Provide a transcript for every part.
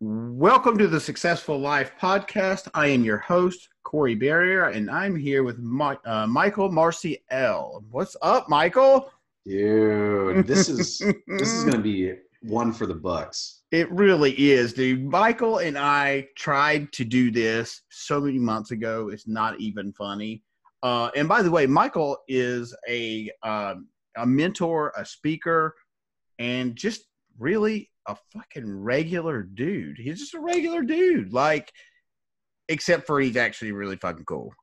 Welcome to the Successful Life podcast. I am your host, Corey Barrier, and I'm here with Michael Marcial. What's up, Michael? Dude, this is going to be one for the books. It really is, dude. Michael and I tried to do this so many months ago. It's not even funny. And by the way, Michael is a mentor, a speaker, and just really a fucking regular dude. He's just a regular dude, like, except for he's actually really fucking cool.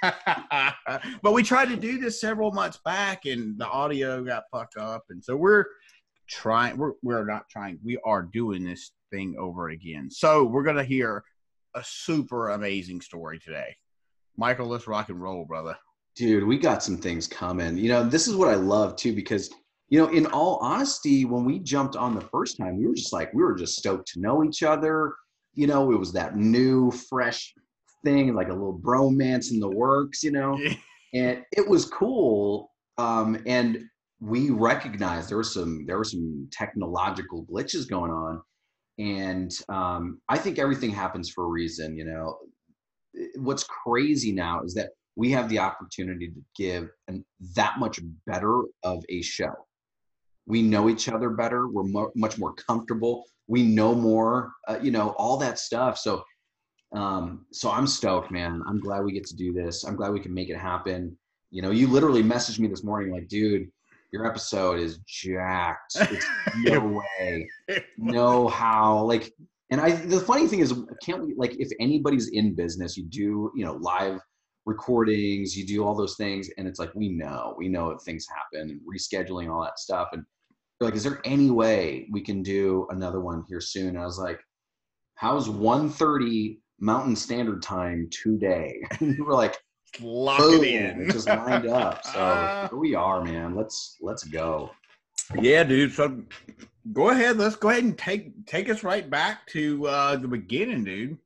But we tried to do this several months back and the audio got fucked up. And so we're doing this thing over again. So we're going to hear a super amazing story today. Michael, let's rock and roll, brother. Dude, we got some things coming. This is what I love too, because in all honesty, when we jumped on the first time, we were just stoked to know each other. It was that new, fresh thing, like a little bromance in the works, and it was cool. And we recognized there were some technological glitches going on. And I think everything happens for a reason. What's crazy now is that we have the opportunity to give that much better of a show. We know each other better. We're much more comfortable. We know more, all that stuff. So I'm stoked, man. I'm glad we get to do this. I'm glad we can make it happen. You literally messaged me this morning like, dude, your episode is jacked. It's no way, no how. Like, and the funny thing is, can't we, like, if anybody's in business, you do, live recordings, you do all those things. And it's like, we know that things happen and rescheduling all that stuff. And they're like, is there any way we can do another one here soon? And I was like, how's 1:30 Mountain Standard Time today? And we're like, lock it in. It just lined up. So here we are, man. Let's go. Yeah, dude. So go ahead. Let's go ahead and take us right back to the beginning, dude.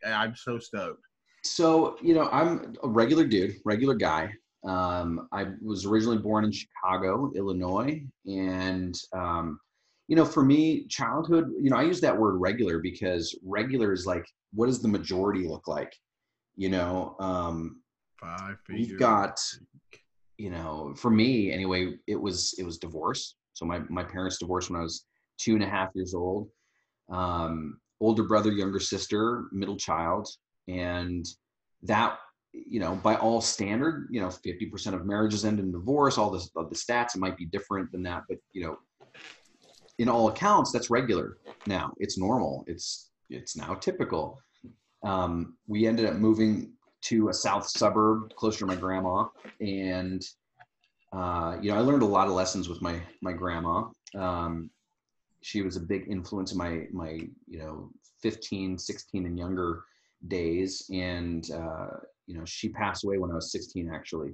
I'm so stoked. So, I'm a regular dude, regular guy. I was originally born in Chicago, Illinois. And, for me, childhood, I use that word regular because regular is like, what does the majority look like? 5 figures. We've got, for me anyway, it was divorce. So my parents divorced when I was 2.5 years old. Older brother, younger sister, middle child. And that, by all standard, 50% of marriages end in divorce. All the stats, it might be different than that, but in all accounts, that's regular now. It's normal. It's now typical. We ended up moving to a south suburb closer to my grandma, and I learned a lot of lessons with my grandma. She was a big influence in my 15, 16 and younger days, and she passed away when I was 16 actually.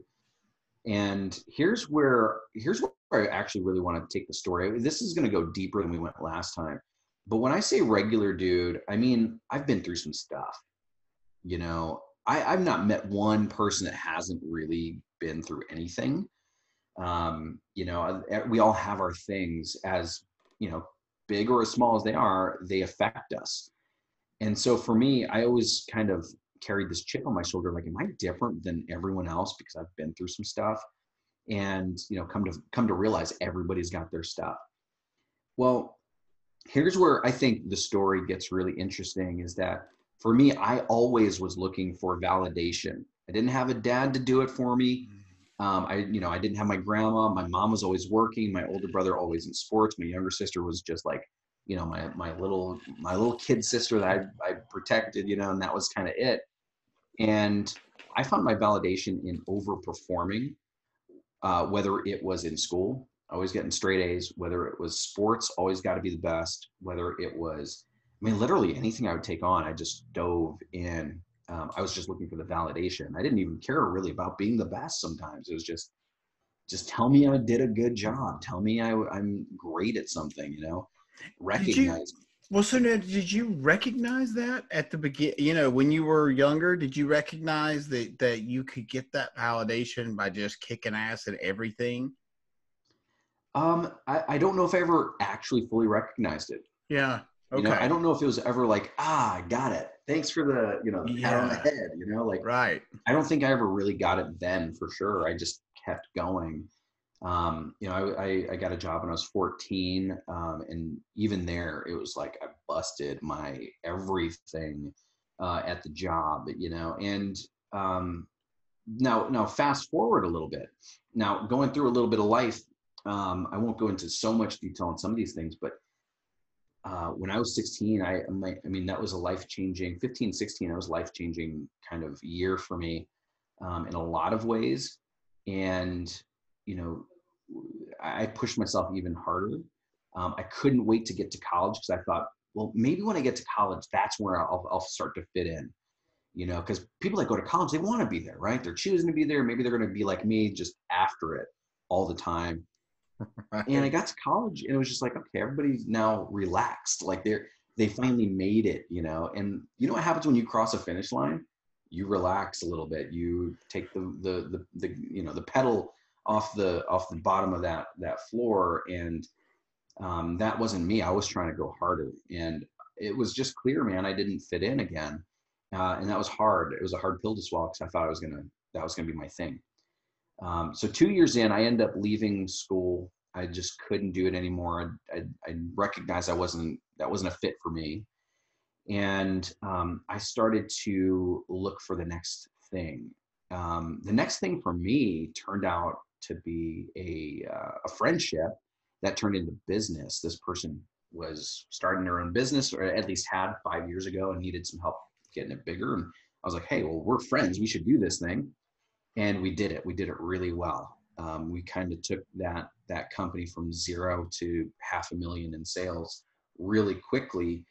And here's where I actually really want to take the story. This is going to go deeper than we went last time. But when I say regular dude, I mean, I've been through some stuff. I've not met one person that hasn't really been through anything. We all have our things, as, big or as small as they affect us. And so for me, I always kind of carried this chip on my shoulder, like, am I different than everyone else because I've been through some stuff? And come to realize everybody's got their stuff. Well, here's where I think the story gets really interesting, is that for me, I always was looking for validation. I didn't have a dad to do it for me. I didn't have my grandma. My mom was always working. My older brother always in sports. My younger sister was just like, my little kid sister that I protected, and that was kind of it. And I found my validation in overperforming, whether it was in school, always getting straight A's, whether it was sports, always got to be the best, whether it was, literally anything I would take on, I just dove in. I was just looking for the validation. I didn't even care really about being the best sometimes. It was just tell me I did a good job. Tell me I'm great at something, recognize. Well, so now, did you recognize that at the beginning, when you were younger? Did you recognize that you could get that validation by just kicking ass at everything? I don't know if I ever actually fully recognized it. Yeah. You know, I Okay. don't know if it was ever like, I got it. Thanks for the, the pat on the Yeah. head, like, Right. I don't think I ever really got it then for sure. I just kept going. I got a job when I was 14. And even there, it was like I busted my everything at the job, and now fast forward a little bit. Now going through a little bit of life, I won't go into so much detail on some of these things, but when I was 16, that was a life-changing, 15, 16, that was life-changing kind of year for me in a lot of ways. And, you know, I pushed myself even harder. I couldn't wait to get to college because I thought, well, maybe when I get to college, that's where I'll start to fit in, because people that go to college, they want to be there, right? They're choosing to be there. Maybe they're going to be like me, just after it all the time. And I Right. got to college and it was just like, okay, everybody's now relaxed. Like they finally made it, and you know what happens when you cross a finish line? You relax a little bit. You take the pedal off the bottom of that floor. And that wasn't me. I was trying to go harder. And it was just clear, man, I didn't fit in again. And that was hard. It was a hard pill to swallow because I thought that was going to be my thing. So 2 years in, I ended up leaving school. I just couldn't do it anymore. I recognized that wasn't a fit for me. And I started to look for the next thing. The next thing for me turned out to be a friendship that turned into business. This person was starting their own business, or at least had 5 years ago, and needed some help getting it bigger. And I was like, hey, well, we're friends. We should do this thing. And we did it. We did it really well. We kind of took that company from zero to 500,000 in sales really quickly.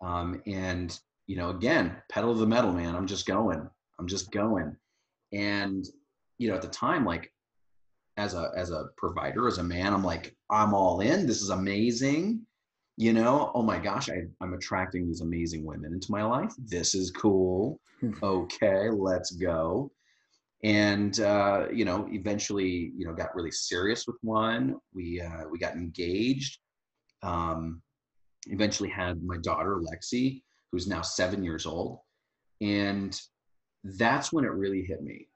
And again, pedal to the metal, man. I'm just going. I'm just going. And at the time, like as a provider, as a man, I'm like, I'm all in. This is amazing. Oh my gosh, I'm attracting these amazing women into my life. This is cool. Okay, let's go. And eventually got really serious with one. We got engaged. um, Eventually had my daughter Lexi, who's now 7 years old. And that's when it really hit me.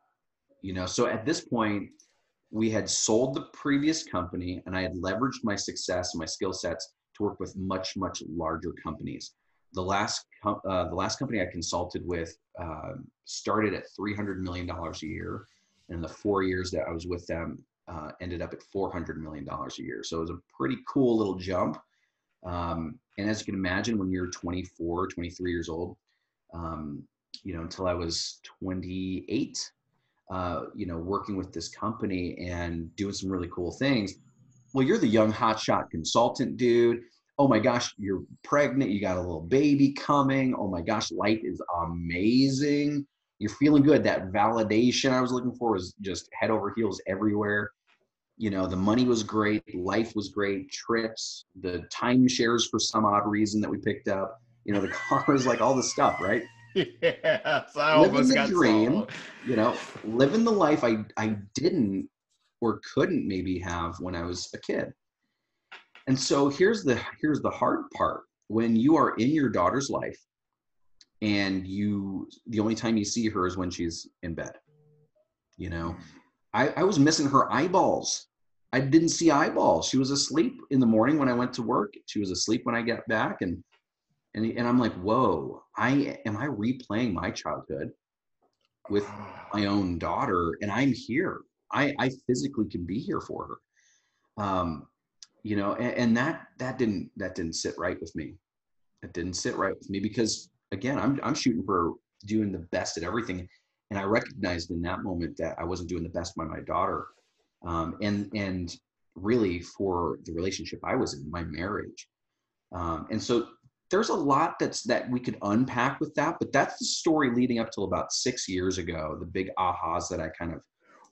So at this point, we had sold the previous company and I had leveraged my success and my skill sets to work with much, much larger companies. The last company I consulted with started at $300 million a year. And the 4 years that I was with them ended up at $400 million a year. So it was a pretty cool little jump. And as you can imagine, when you're 24, 23 years old, until I was 28, working with this company and doing some really cool things. Well, you're the young hotshot consultant, dude. Oh my gosh, you're pregnant. You got a little baby coming. Oh my gosh, life is amazing. You're feeling good. That validation I was looking for was just head over heels everywhere. The money was great. Life was great. Trips, the timeshares for some odd reason that we picked up, the cars, like all the stuff, right? Yes, I Living almost the got dream, sold. living the life I didn't or couldn't maybe have when I was a kid. And so here's the hard part. When you are in your daughter's life and the only time you see her is when she's in bed, you know, I was missing her eyeballs. I didn't see eyeballs. She was asleep in the morning when I went to work. She was asleep when I got back. And I'm like, whoa, am I replaying my childhood with my own daughter, and I'm here. I physically can be here for her. And that didn't sit right with me. It didn't sit right with me because again, I'm shooting for doing the best at everything. And I recognized in that moment that I wasn't doing the best by my daughter. And really for the relationship I was in, my marriage. And so there's a lot that we could unpack with that, but that's the story leading up till about 6 years ago, the big ahas that I kind of.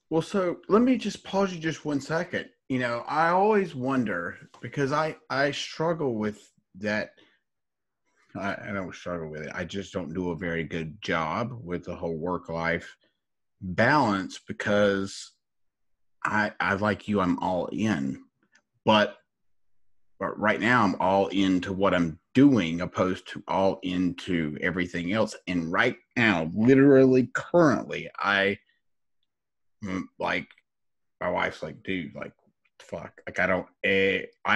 Well, so let me just pause you just 1 second. I always wonder because I struggle with that. I don't struggle with it. I just don't do a very good job with the whole work life balance because I like you, I'm all in. But but right now I'm all into what I'm doing opposed to all into everything else. And right now, literally currently, like, my wife's like, dude, like, fuck, like, I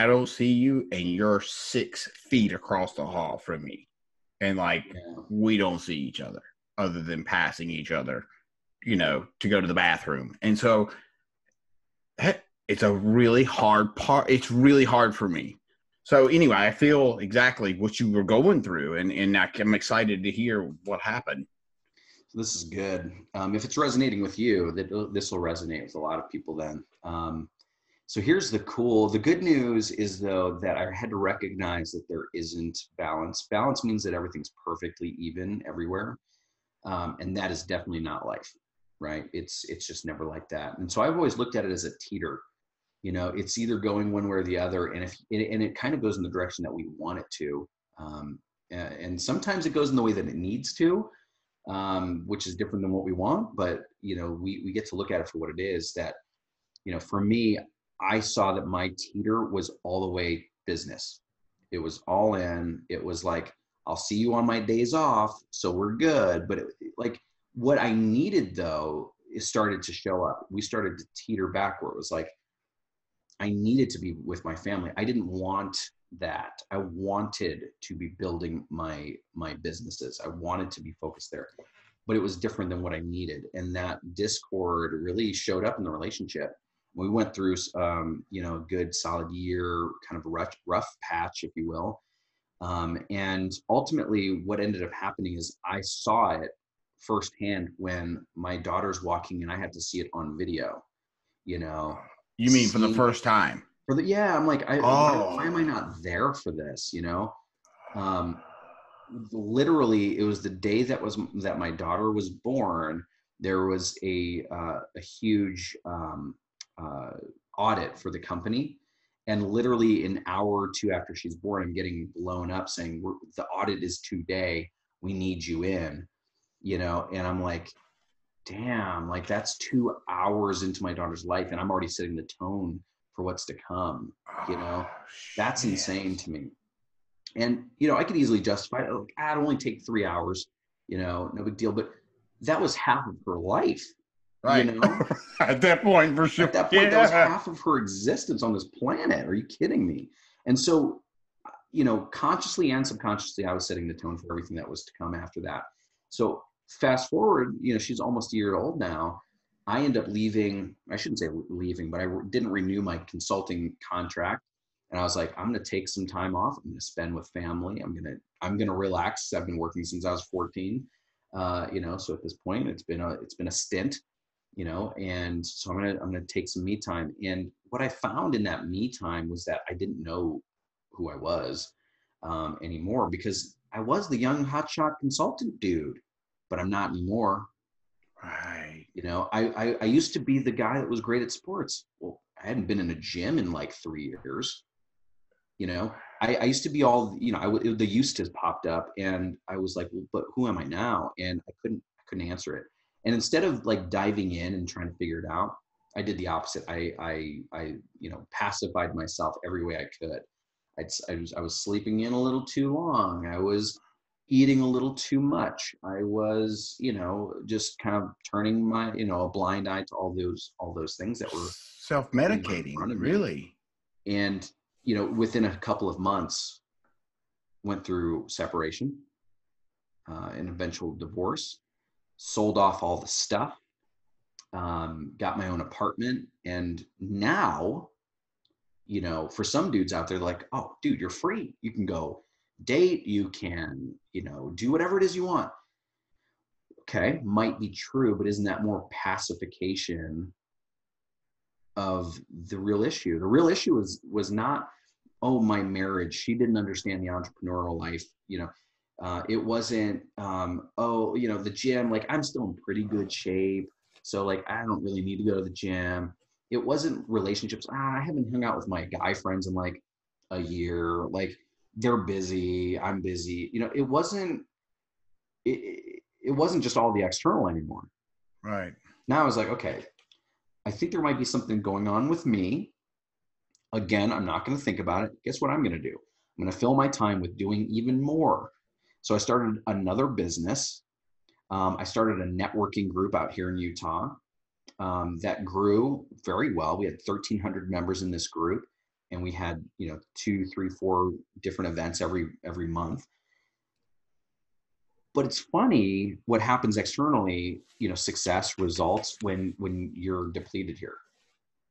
don't see you, and you're 6 feet across the hall from me, and like, Yeah. we don't see each other than passing each other, to go to the bathroom. And so it's a really hard part. It's really hard for me. So anyway, I feel exactly what you were going through, and I'm excited to hear what happened. This is good. If it's resonating with you, this will resonate with a lot of people then. So here's the good news is though, that I had to recognize that there isn't balance. Balance means that everything's perfectly even everywhere. And that is definitely not life, right? It's just never like that. And so I've always looked at it as a teeter. It's either going one way or the other. And it kind of goes in the direction that we want it to. And sometimes it goes in the way that it needs to, which is different than what we want. But, we get to look at it for what it is. That, for me, I saw that my teeter was all the way business. It was all in. It was like, I'll see you on my days off, so we're good. But like, what I needed though, is started to show up. We started to teeter back where it was like, I needed to be with my family. I didn't want that. I wanted to be building my businesses. I wanted to be focused there, but it was different than what I needed. And that discord really showed up in the relationship. We went through, a good solid year, kind of a rough patch, if you will. And ultimately what ended up happening is I saw it firsthand when my daughter's walking and I had to see it on video, You mean for the first time? I'm like, why am I not there for this? Literally it was the day that my daughter was born. There was a huge audit for the company, and literally an hour or two after she's born, I'm getting blown up saying, the audit is today, we need you in, and I'm like, damn, like that's 2 hours into my daughter's life and I'm already setting the tone for what's to come. That's insane to me. And I could easily justify it, like, it'll only take 3 hours, no big deal. But that was half of her life, Right. At that point, for sure. At that point, that was half of her existence on this planet. Are you kidding me? And so, consciously and subconsciously, I was setting the tone for everything that was to come after that. So fast forward, she's almost a year old now. I end up leaving. I shouldn't say leaving, but I didn't renew my consulting contract. And I was like, I'm going to take some time off. I'm going to spend with family. I'm going to relax. I've been working since I was 14. So at this point, it's been a stint, and so I'm going to take some me time. And what I found in that me time was that I didn't know who I was anymore, because I was the young hotshot consultant dude, but I'm not anymore. Right. I used to be the guy that was great at sports. Well, I hadn't been in a gym in like 3 years. I used to be all, the Eustis popped up and I was like, well, but who am I now? And I couldn't answer it. And instead of like diving in and trying to figure it out, I did the opposite. I pacified myself every way I could. I was sleeping in a little too long. I was eating a little too much. I was, just kind of turning my, a blind eye to all those things that were self-medicating, really. And, within a couple of months, went through separation, an eventual divorce, sold off all the stuff, got my own apartment. And now, for some dudes out there, like, oh, dude, you're free. You can go date. You can, do whatever it is you want. Okay, might be true, but isn't that more pacification of the real issue? The real issue was not, oh, my marriage. She didn't understand the entrepreneurial life. It wasn't, the gym, like I'm still in pretty good shape. So like, I don't really need to go to the gym. It wasn't relationships. I haven't hung out with my guy friends in like a year. Like they're busy. I'm busy. It wasn't just all the external anymore. Right. Now I was like, okay, I think there might be something going on with me. Again, I'm not going to think about it. Guess what I'm going to do? I'm going to fill my time with doing even more. So I started another business. I started a networking group out here in Utah that grew very well. We had 1,300 members in this group, and we had 2, 3, 4 different events every month. But it's funny what happens externally. Success results when you're depleted here.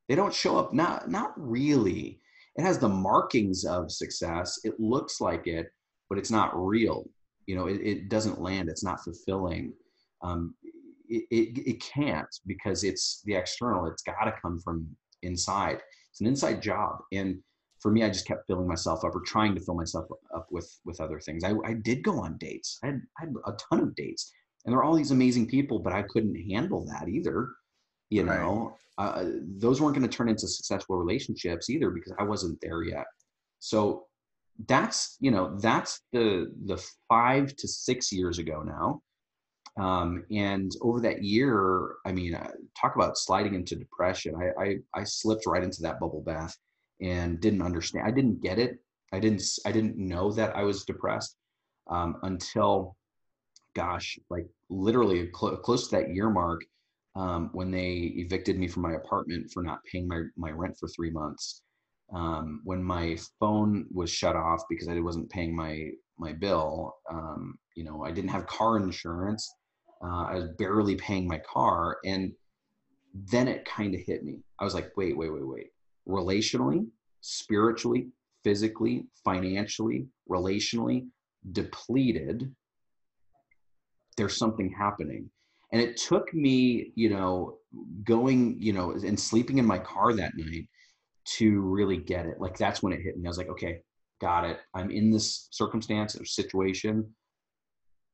They don't show up. Not really. It has the markings of success. It looks like it, but it's not real. It doesn't land. It's not fulfilling. Um, it can't, because it's the external. It's got to come from inside. It's an inside job. And for me, I just kept filling myself up, or trying to fill myself up with other things. I did go on dates. I had a ton of dates, and there were all these amazing people, but I couldn't handle that either. Right. Those weren't going to turn into successful relationships either, because I wasn't there yet. So that's the 5 to 6 years ago now. And over that year, talk about sliding into depression. I slipped right into that bubble bath and didn't understand. I didn't get it. I didn't know that I was depressed until, gosh, like literally close to that year mark, when they evicted me from my apartment for not paying my rent for 3 months. When my phone was shut off because I wasn't paying my bill. I didn't have car insurance. I was barely paying my car. And then it kind of hit me. I was like, wait. Relationally, spiritually, physically, financially, relationally, depleted. There's something happening. And it took me, going, and sleeping in my car that night to really get it. Like, that's when it hit me. I was like, okay, got it. I'm in this circumstance or situation,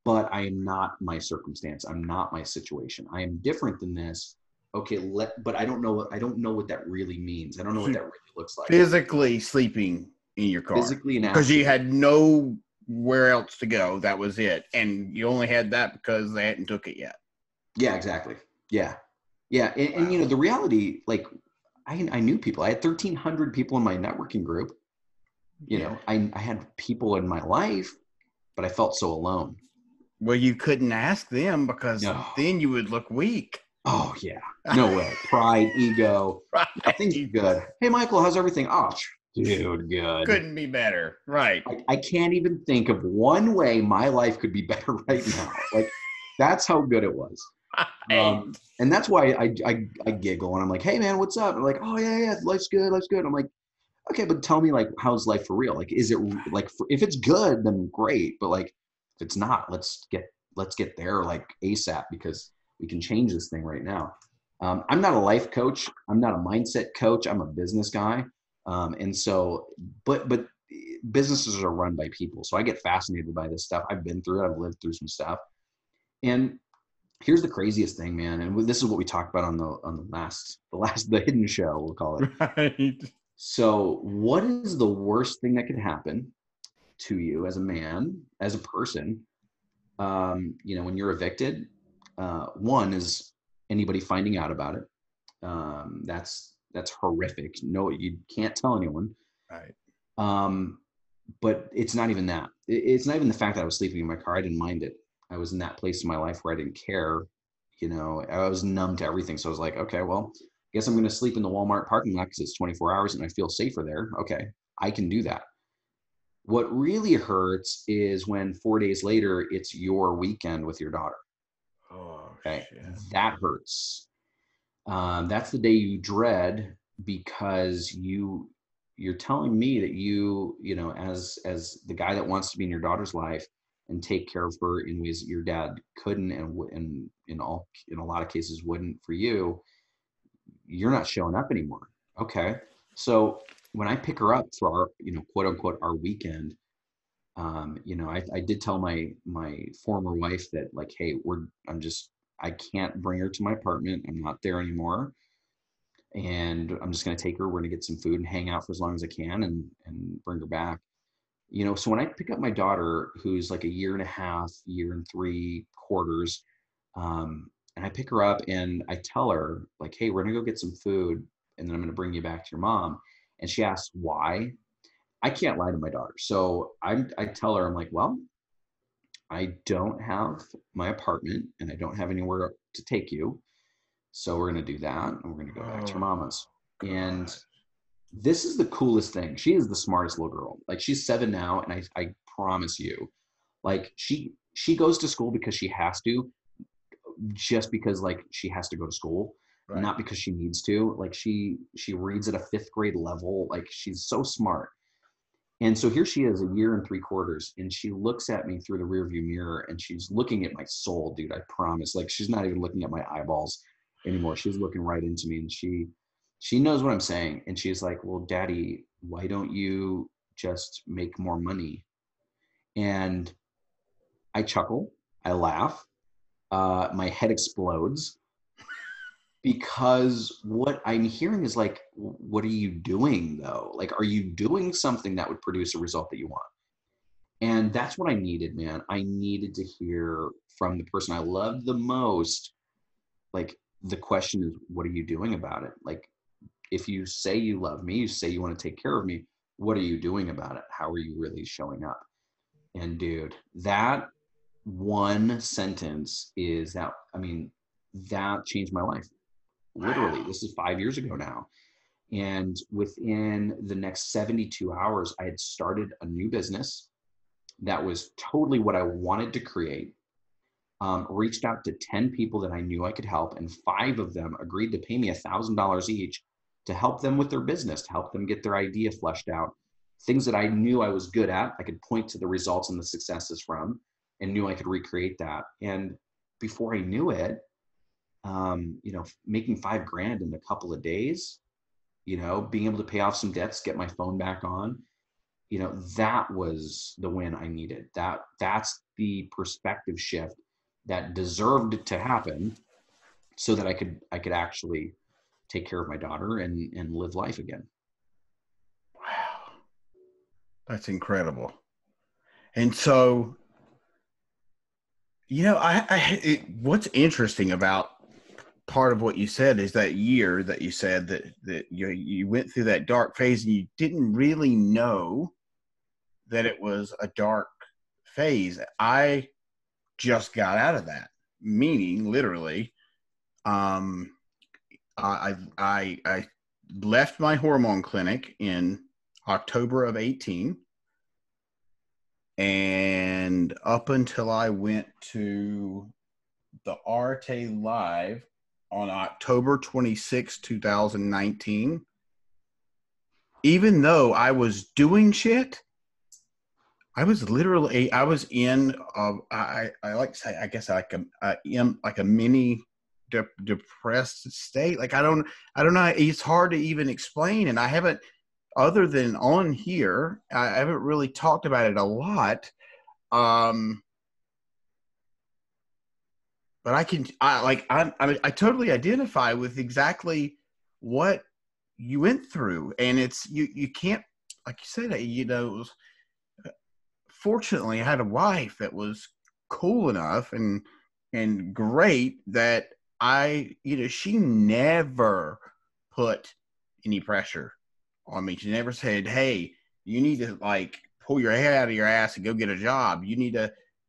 but I am not my circumstance. I'm not my situation. I am different than this. Okay, but I don't know what that really means. I don't know what that really looks like. Physically sleeping in your car. Physically and because you had nowhere else to go. That was it. And you only had that because they hadn't took it yet. Yeah, exactly. Yeah. Yeah. And Wow. the reality, like, I knew people. I had 1,300 people in my networking group. I had people in my life, but I felt so alone. Well, you couldn't ask them, because No. then you would look weak. Oh, yeah. No way. Pride, ego. Right. Things are good. Hey, Michael, how's everything? Oh, dude, good. Couldn't be better. Right. I can't even think of one way my life could be better right now. Like, that's how good it was. Right. And that's why I giggle and I'm like, hey, man, what's up? And they're like, oh, yeah, life's good. I'm like, okay, but tell me, like, how's life for real? Like, is it like, if it's good, then great. But like, if it's not, let's get there like ASAP, because we can change this thing right now. I'm not a life coach. I'm not a mindset coach. I'm a business guy. And so, but businesses are run by people. So I get fascinated by this stuff. I've been through it. I've lived through some stuff. And here's the craziest thing, man. And this is what we talked about on the hidden show, we'll call it. Right. So what is the worst thing that could happen to you as a man, as a person, when you're evicted? One is anybody finding out about it. That's horrific. No, you can't tell anyone. Right. But it's not even that. It's not even the fact that I was sleeping in my car. I didn't mind it. I was in that place in my life where I didn't care. I was numb to everything. So I was like, okay, well, I guess I'm going to sleep in the Walmart parking lot because it's 24 hours and I feel safer there. Okay, I can do that. What really hurts is when 4 days later, it's your weekend with your daughter. Oh, Okay, shit. that hurts. That's the day you dread, because you're telling me that as the guy that wants to be in your daughter's life and take care of her in ways that your dad couldn't, and in a lot of cases wouldn't for you, you're not showing up anymore. Okay. So when I pick her up for our, quote unquote, our weekend, I did tell my former wife that, like, hey, I can't bring her to my apartment. I'm not there anymore. And I'm just going to take her. We're going to get some food and hang out for as long as I can, and bring her back. So when I pick up my daughter, who's like a year and a half, year and 3/4, and I pick her up and I tell her, like, hey, we're going to go get some food, and then I'm going to bring you back to your mom. And she asks why. I can't lie to my daughter. So I tell her, I'm like, well, I don't have my apartment and I don't have anywhere to take you. So we're going to do that. And we're going to go back to your Oh, mama's. God. And this is the coolest thing. She is the smartest little girl. Like, she's 7 now. And I promise you, like, she goes to school because she has to, just because like she has to go to school, Right. not because she needs to. Like, she reads at a 5th grade level. Like, she's so smart. And so here she is, a year and 3/4, and she looks at me through the rearview mirror, and she's looking at my soul, dude. I promise. Like, she's not even looking at my eyeballs anymore. She's looking right into me, and she knows what I'm saying. And she's like, "Well, Daddy, why don't you just make more money?" And I chuckle, I laugh, my head explodes, because what I'm hearing is like, "What are you doing though? Like, are you doing something that would produce a result that you want?" And that's what I needed, man. I needed to hear from the person I loved the most. Like, the question is, what are you doing about it? Like, if you say you love me, you say you want to take care of me, what are you doing about it? How are you really showing up? And dude, that one sentence is that, I mean, that changed my life. Literally, Wow. this is 5 years ago now. And within the next 72 hours, I had started a new business that was totally what I wanted to create. Reached out to 10 people that I knew I could help, and 5 of them agreed to pay me $1,000 each to help them with their business, to help them get their idea fleshed out. Things that I knew I was good at, I could point to the results and the successes from, and knew I could recreate that. And before I knew it, making 5 grand in a couple of days, being able to pay off some debts, get my phone back on, that was the win I needed. That's the perspective shift that deserved to happen, so that I could actually take care of my daughter and live life again. Wow. That's incredible. And so, what's interesting about part of what you said is that year that you said that you went through that dark phase and you didn't really know that it was a dark phase. I just got out of that, meaning literally, um, I left my hormone clinic in October of 18, and up until I went to the Arte Live on October 26, 2019, even though I was doing shit, I was in, I like to say, I guess like a mini depressed state. Like, I don't know. It's hard to even explain. And I haven't, other than on here, I haven't really talked about it a lot. Um, but I totally identify with exactly what you went through. And you can't, like you said, fortunately I had a wife that was cool enough and great that she never put any pressure on me. She never said, "Hey, you need to like pull your head out of your ass and go get a job.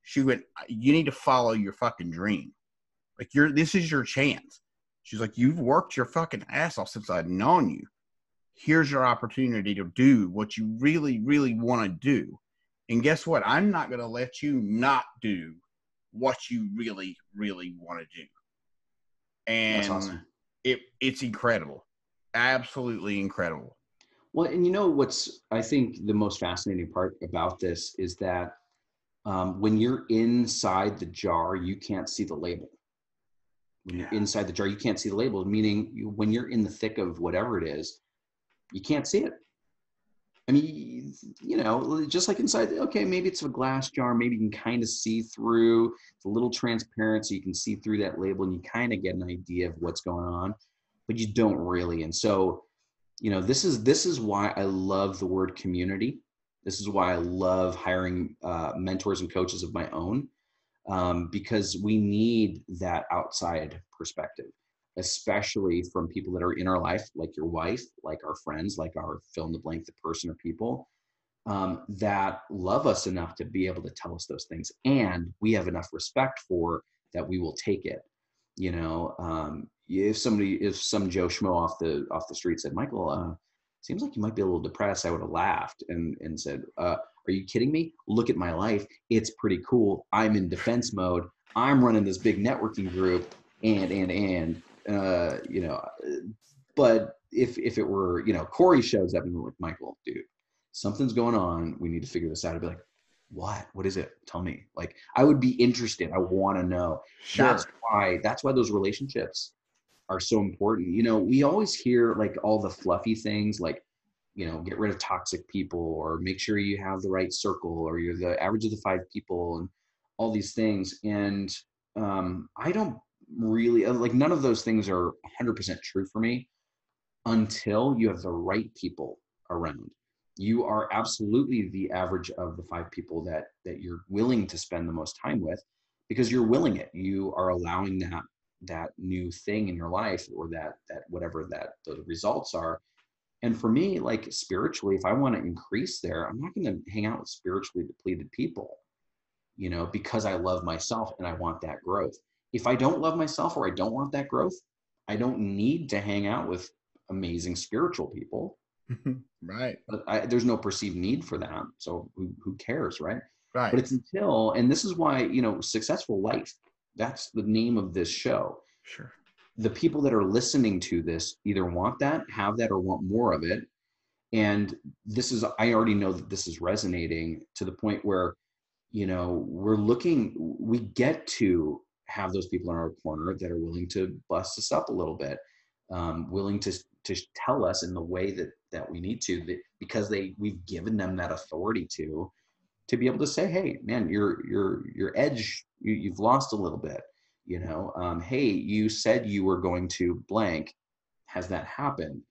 She went, "You need to follow your fucking dream. Like, this is your chance." She's like, "You've worked your fucking ass off since I've known you. Here's your opportunity to do what you really, really want to do. And guess what? I'm not going to let you not do what you really, really want to do." That's And awesome. it's incredible. Absolutely incredible. Well, and what's, I think, the most fascinating part about this is that, when you're inside the jar, you can't see the label. When you're Yeah. inside the jar, you can't see the label, meaning when you're in the thick of whatever it is, you can't see it. I mean, just like inside, okay, maybe it's a glass jar, maybe you can kind of see through. It's a little transparent, so you can see through that label and you kind of get an idea of what's going on, but you don't really. And so, this is why I love the word community. This is why I love hiring mentors and coaches of my own, because we need that outside perspective. especially from people that are in our life, like your wife, like our friends, like our fill in the blank, the person or people, that love us enough to be able to tell us those things. And we have enough respect for that we will take it. You know, if some Joe Schmo off the street said, Michael, seems like you might be a little depressed, I would have laughed and said, are you kidding me? Look at my life. It's pretty cool. I'm in defense mode. I'm running this big networking group and you know, but if it were, you know, Corey shows up and we're like, Michael, dude, something's going on. We need to figure this out. I'd be like, what is it? Tell me. Like, I would be interested. I want to know. Sure. That's why those relationships are so important. You know, we always hear like all the fluffy things, like, you know, get rid of toxic people, or make sure you have the right circle, or you're the average of the 5 people, and all these things. And I don't really like, none of those things are 100% true for me until you have the right people around. You are absolutely the average of the 5 people that you're willing to spend the most time with, because you're willing it. You are allowing that new thing in your life, or that whatever that the results are. And for me, like spiritually, if I want to increase there, I'm not going to hang out with spiritually depleted people, you know, because I love myself and I want that growth. If I don't love myself, or I don't want that growth, I don't need to hang out with amazing spiritual people. Right. But there's no perceived need for that. So who cares, right? Right. But it's until, and this is why, you know, Successful Life, that's the name of this show. Sure. The people that are listening to this either want that, have that, or want more of it. And I already know that this is resonating to the point where, you know, we get to have those people in our corner that are willing to bust us up a little bit, willing to tell us in the way that we need to, because we've given them that authority to be able to say, hey man, your edge, you've lost a little bit, you know, hey, you said you were going to blank, has that happened?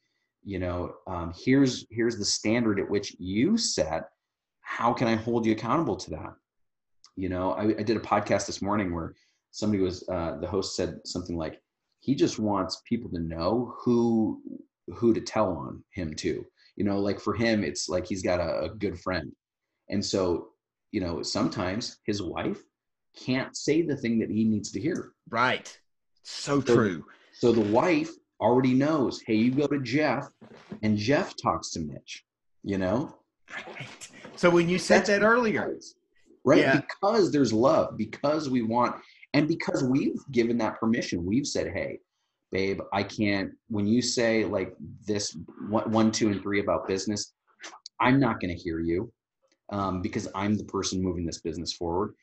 You know, here's the standard at which you set. How can I hold you accountable to that? You know, I did a podcast this morning where somebody was, the host said something like, he just wants people to know who to tell on him to, you know, like for him, it's like he's got a good friend. And so, you know, sometimes his wife can't say the thing that he needs to hear. Right. So true. So the wife already knows, hey, you go to Jeff, and Jeff talks to Mitch, you know? Right. So when you said that earlier, right? Yeah. Because there's love, because we want, and because we've given that permission, we've said, hey, babe, I can't, when you say like this 1, 2, and 3 about business, I'm not going to hear you, because I'm the person moving this business forward,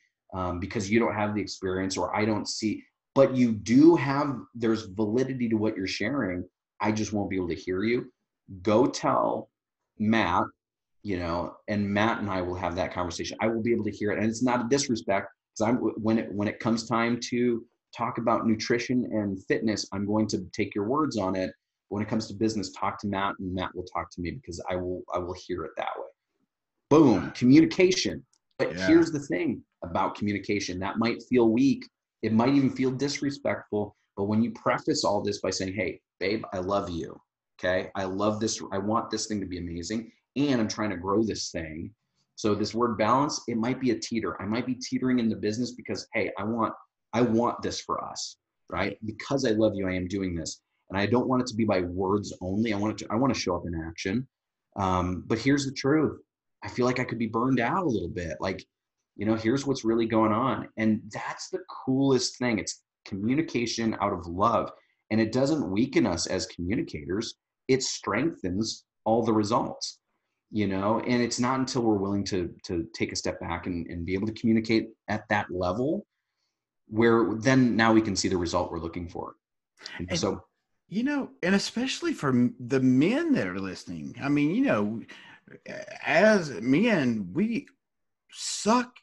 because you don't have the experience, or I don't see, but you do have, there's validity to what you're sharing. I just won't be able to hear you. Go tell Matt, you know, and Matt and I will have that conversation. I will be able to hear it. And it's not a disrespect, because when it comes time to talk about nutrition and fitness, I'm going to take your words on it. When it comes to business, talk to Matt, and Matt will talk to me, because I will hear it that way. Boom, communication. But here's the thing about communication that might feel weak. It might even feel disrespectful. But when you preface all this by saying, hey, babe, I love you. Okay. I love this. I want this thing to be amazing. And I'm trying to grow this thing. So this word balance, it might be a teeter. I might be teetering in the business because, hey, I want this for us, right? Because I love you, I am doing this. And I don't want it to be by words only. I want to show up in action. But here's the truth. I feel like I could be burned out a little bit. Like, you know, here's what's really going on. And that's the coolest thing. It's communication out of love. And it doesn't weaken us as communicators. It strengthens all the results, you know, and it's not until we're willing to take a step back and be able to communicate at that level where then now we can see the result we're looking for. And, so, you know, and especially for the men that are listening, I mean, you know, as men, we suck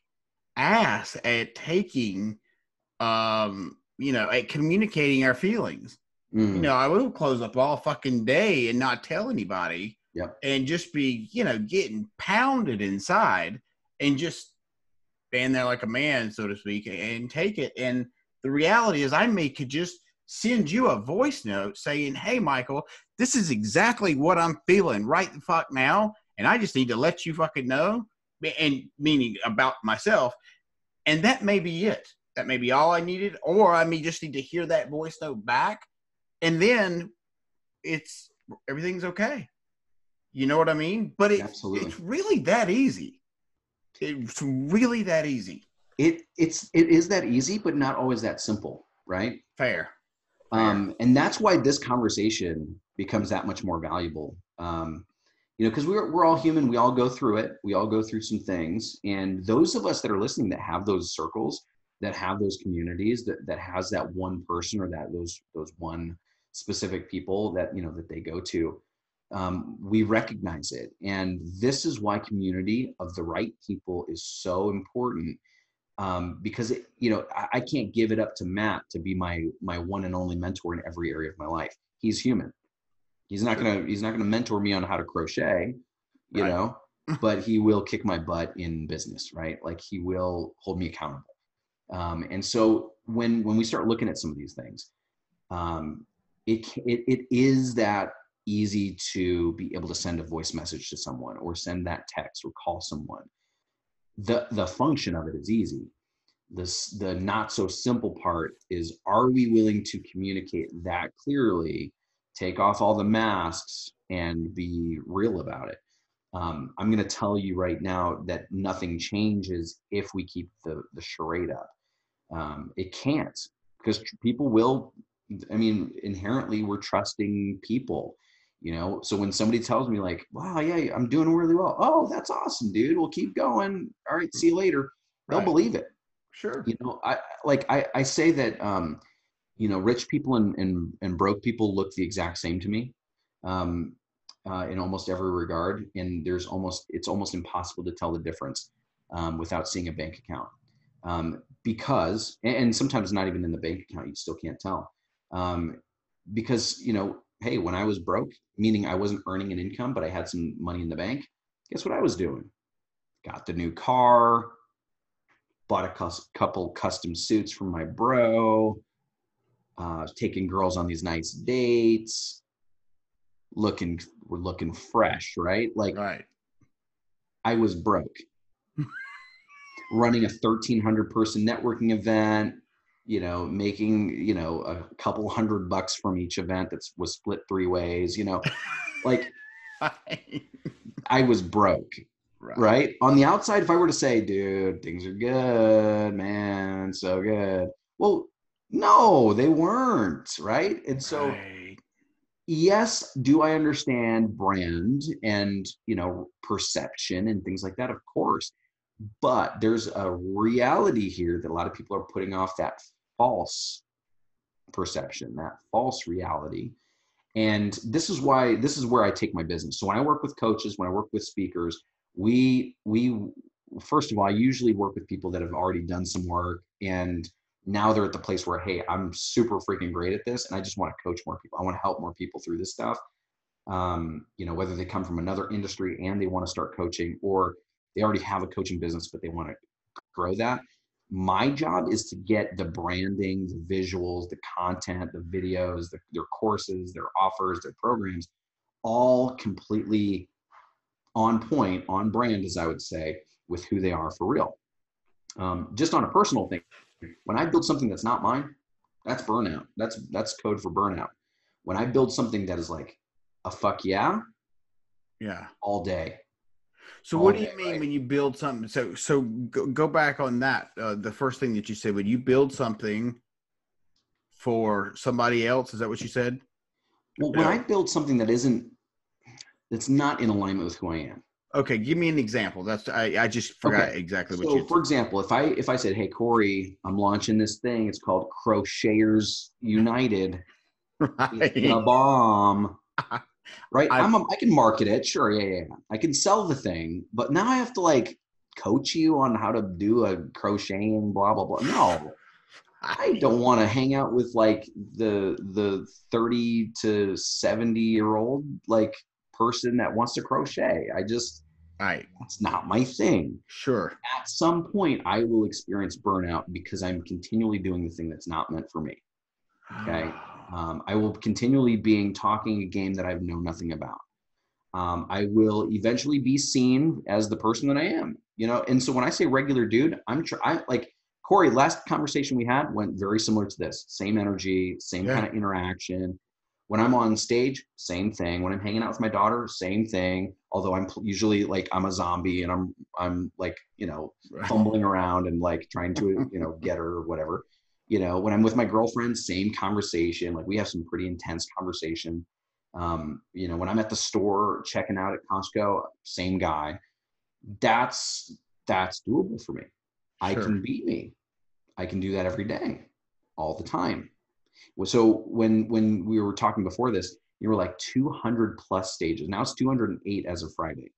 ass at taking, you know, at communicating our feelings. You know, I will close up all fucking day and not tell anybody, and just be, you know, getting pounded inside, and just stand there like a man, so to speak, and take it. And the reality is, could just send you a voice note saying, hey, Michael, this is exactly what I'm feeling right the fuck now. And I just need to let you fucking know, and meaning about myself. And that may be it. That may be all I needed. Or I may just need to hear that voice note back. And then everything's okay. You know what I mean? But it's really that easy. It's really that easy. It is that easy, but not always that simple, right? Fair. And that's why this conversation becomes that much more valuable. Because we're all human. We all go through it. We all go through some things. And those of us that are listening that have those circles, that have those communities, that has that one person or that those one specific people that, that they go to, we recognize it. And this is why community of the right people is so important. Because I can't give it up to Matt to be my one and only mentor in every area of my life. He's human. He's not gonna mentor me on how to crochet, you know, but he will kick my butt in business, right? Like he will hold me accountable. And so when we start looking at some of these things, it is that easy to be able to send a voice message to someone or send that text or call someone. The function of it is easy. The not so simple part is, are we willing to communicate that clearly, take off all the masks and be real about it? I'm going to tell you right now that nothing changes if we keep the charade up. It can't, because people will, inherently we're trusting people, so when somebody tells me like, wow, yeah, I'm doing really well. Oh, that's awesome, dude. We'll keep going. All right. See you later. They'll believe it. Sure. I say that, rich people and broke people look the exact same to me, in almost every regard. And it's almost impossible to tell the difference, without seeing a bank account. Because, and sometimes not even in the bank account, you still can't tell. Because, hey, when I was broke, meaning I wasn't earning an income, but I had some money in the bank, guess what I was doing? Got the new car, bought a couple custom suits from my bro, taking girls on these nice dates, we're looking fresh, right? Like, right. I was broke. Running a 1,300 person networking event, making, a couple $100 from each event that was split 3 ways, like I was broke, right? On the outside, if I were to say, dude, things are good, man, so good. Well, no, they weren't, right? And so, yes, do I understand brand and, perception and things like that? Of course. But there's a reality here that a lot of people are putting off, that false perception, that false reality. And this is where I take my business. So when I work with coaches, when I work with speakers, we first of all, I usually work with people that have already done some work, and now they're at the place where, hey, I'm super freaking great at this, and I just want to coach more people. I want to help more people through this stuff. Whether they come from another industry and they want to start coaching, or they already have a coaching business, but they want to grow that. My job is to get the branding, the visuals, the content, the videos, their courses, their offers, their programs, all completely on point, on brand, as I would say, with who they are for real. Just on a personal thing, when I build something that's not mine, that's burnout. That's code for burnout. When I build something that is like a fuck yeah, all day. So what do you mean when you build something? So go back on that. The first thing that you said, when you build something for somebody else, is that what you said? Well, when I build something that's not in alignment with who I am. Okay, give me an example. I just forgot exactly what you said. So, for example, if I said, hey, Corey, I'm launching this thing. It's called Crocheters United. It's the bomb. Right? I can market it. Sure. Yeah. I can sell the thing, but now I have to like coach you on how to do a crocheting, blah, blah, blah. No, I don't want to hang out with like the 30 to 70-year-old like person that wants to crochet. It's not my thing. Sure. At some point I will experience burnout because I'm continually doing the thing that's not meant for me. Okay. I will continually be talking a game that I know nothing about. I will eventually be seen as the person that I am, you know? And so when I say regular dude, I like Corey, last conversation we had went very similar to this. Same energy, same Yeah. kind of interaction. When I'm on stage, same thing. When I'm hanging out with my daughter, same thing. Although I'm usually like, I'm a zombie and I'm like, you know, Right. fumbling around and like trying to, you know, get her or whatever. You know, when I'm with my girlfriend, same conversation. Like we have some pretty intense conversation. You know, when I'm at the store checking out at Costco, same guy. That's that's doable for me. I Sure. can be me. I can do that every day, all the time. So when we were talking before this, you were like 200 plus stages. Now it's 208 as of Friday.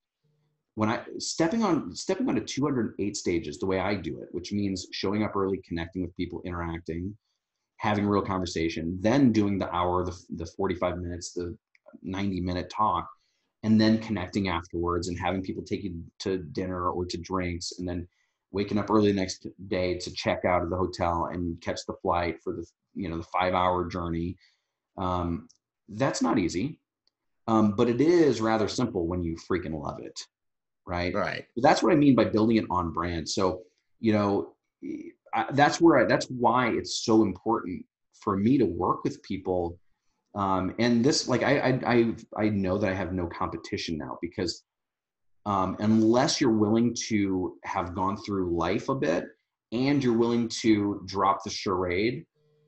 When I stepping on to 208 stages, the way I do it, which means showing up early, connecting with people, interacting, having a real conversation, then doing the hour, the 45 minutes, the 90-minute talk, and then connecting afterwards and having people take you to dinner or to drinks, and then waking up early the next day to check out of the hotel and catch the flight for the, you know, the 5-hour journey. Um, that's not easy, but it is rather simple when you freaking love it, right? Right. That's what I mean by building it on brand. So, you know, that's why it's so important for me to work with people. And this, like, I know that I have no competition now because unless you're willing to have gone through life a bit and you're willing to drop the charade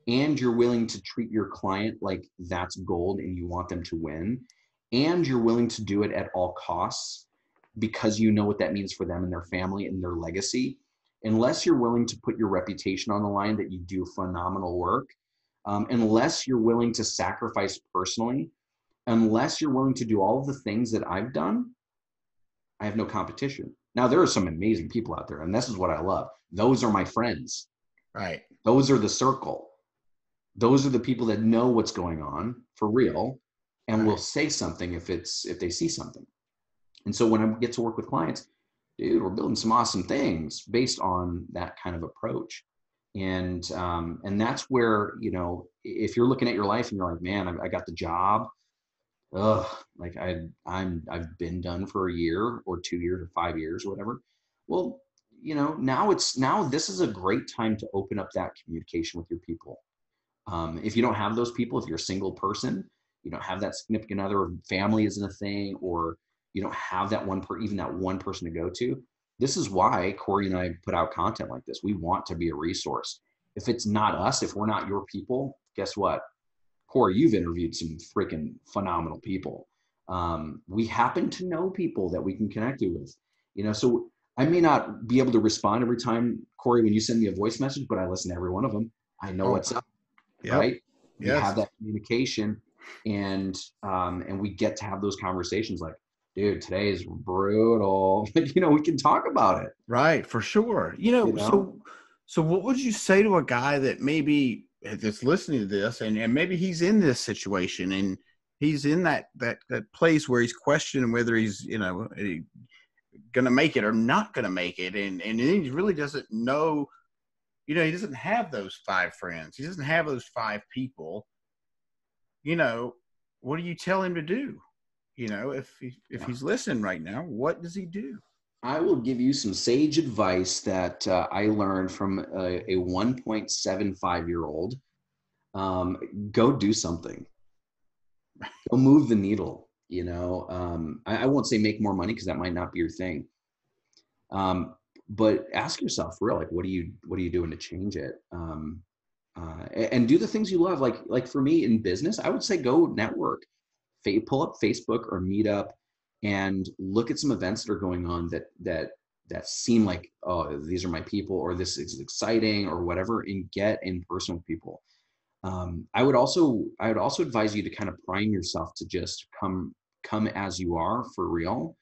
and you're willing to treat your client like that's gold and you want them to win and you're willing to do it at all costs because you know what that means for them and their family and their legacy, unless you're willing to put your reputation on the line that you do phenomenal work, unless you're willing to sacrifice personally, unless you're willing to do all of the things that I've done, I have no competition. Now, there are some amazing people out there, and this is what I love. Those are my friends. Right. Those are the circle. Those are the people that know what's going on for real and will Right. say something if they see something. And so when I get to work with clients, dude, we're building some awesome things based on that kind of approach. And that's where, you know, if you're looking at your life and you're like, man, I got the job, ugh, like I've been done for a year or 2 years or 5 years or whatever. Well, you know, now this is a great time to open up that communication with your people. If you don't have those people, if you're a single person, you don't have that significant other, or family isn't a thing, or you don't have that even that one person to go to. This is why Corey and I put out content like this. We want to be a resource. If it's not us, if we're not your people, guess what? Corey, you've interviewed some freaking phenomenal people. We happen to know people that we can connect you with, you know, so I may not be able to respond every time, Corey, when you send me a voice message, but I listen to every one of them. I know Oh, what's up, yep. right? We have Yes. that communication, and we get to have those conversations like, dude, today is brutal. You know, we can talk about it, Right. For sure. you know? So what would you say to a guy that maybe that's listening to this and maybe he's in this situation and he's in that place where he's questioning whether he's, going to make it or not going to make it. And he really doesn't know, he doesn't have those 5 friends. He doesn't have those 5 people. What do you tell him to do? If Yeah. he's listening right now, what does he do? I will give you some sage advice that I learned from a 1.75-year-old. Go do something. Go move the needle. You know, I won't say make more money because that might not be your thing. But ask yourself, real, like, what are you doing to change it? And do the things you love. Like for me in business, I would say go network, pull up Facebook or Meetup, and look at some events that are going on that seem like, oh, these are my people, or this is exciting, or whatever, and get in person with people. I would also advise you to kind of prime yourself to just come as you are for real,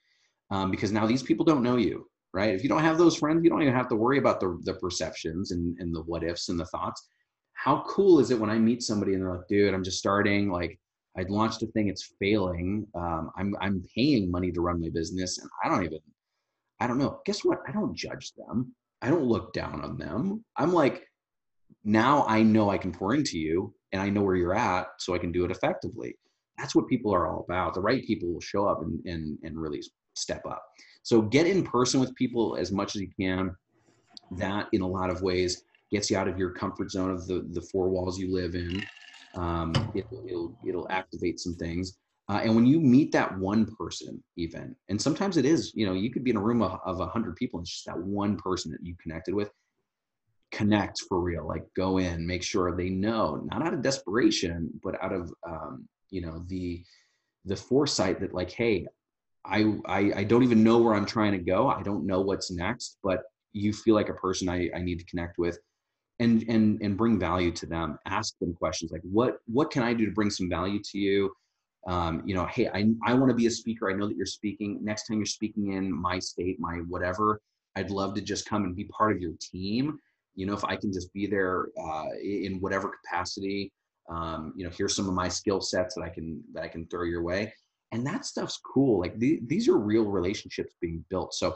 because now these people don't know you, right? If you don't have those friends, you don't even have to worry about the perceptions and the what ifs and the thoughts. How cool is it when I meet somebody and they're like, dude, I'm just starting, like, I'd launched a thing, it's failing. I'm paying money to run my business, and I don't know. Guess what? I don't judge them. I don't look down on them. I'm like, now I know I can pour into you. and I know where you're at so I can do it effectively. That's what people are all about. The right people will show up and really step up. So get in person with people as much as you can. That in a lot of ways gets you out of your comfort zone of the four walls you live in. It'll activate some things. And when you meet that one person, even, and sometimes it is, you could be in a room of 100 people and it's just that one person that you connected with. Connect for real, like go in, make sure they know, not out of desperation, but out of, the foresight that like, hey, I don't even know where I'm trying to go. I don't know what's next, but you feel like a person I need to connect with and bring value to them. Ask them questions like, what can I do to bring some value to you? Hey, I want to be a speaker. I know that you're speaking. Next time you're speaking in my state, my whatever, I'd love to just come and be part of your team. If I can just be there in whatever capacity, here's some of my skill sets that I can throw your way. And that stuff's cool. Like these are real relationships being built. So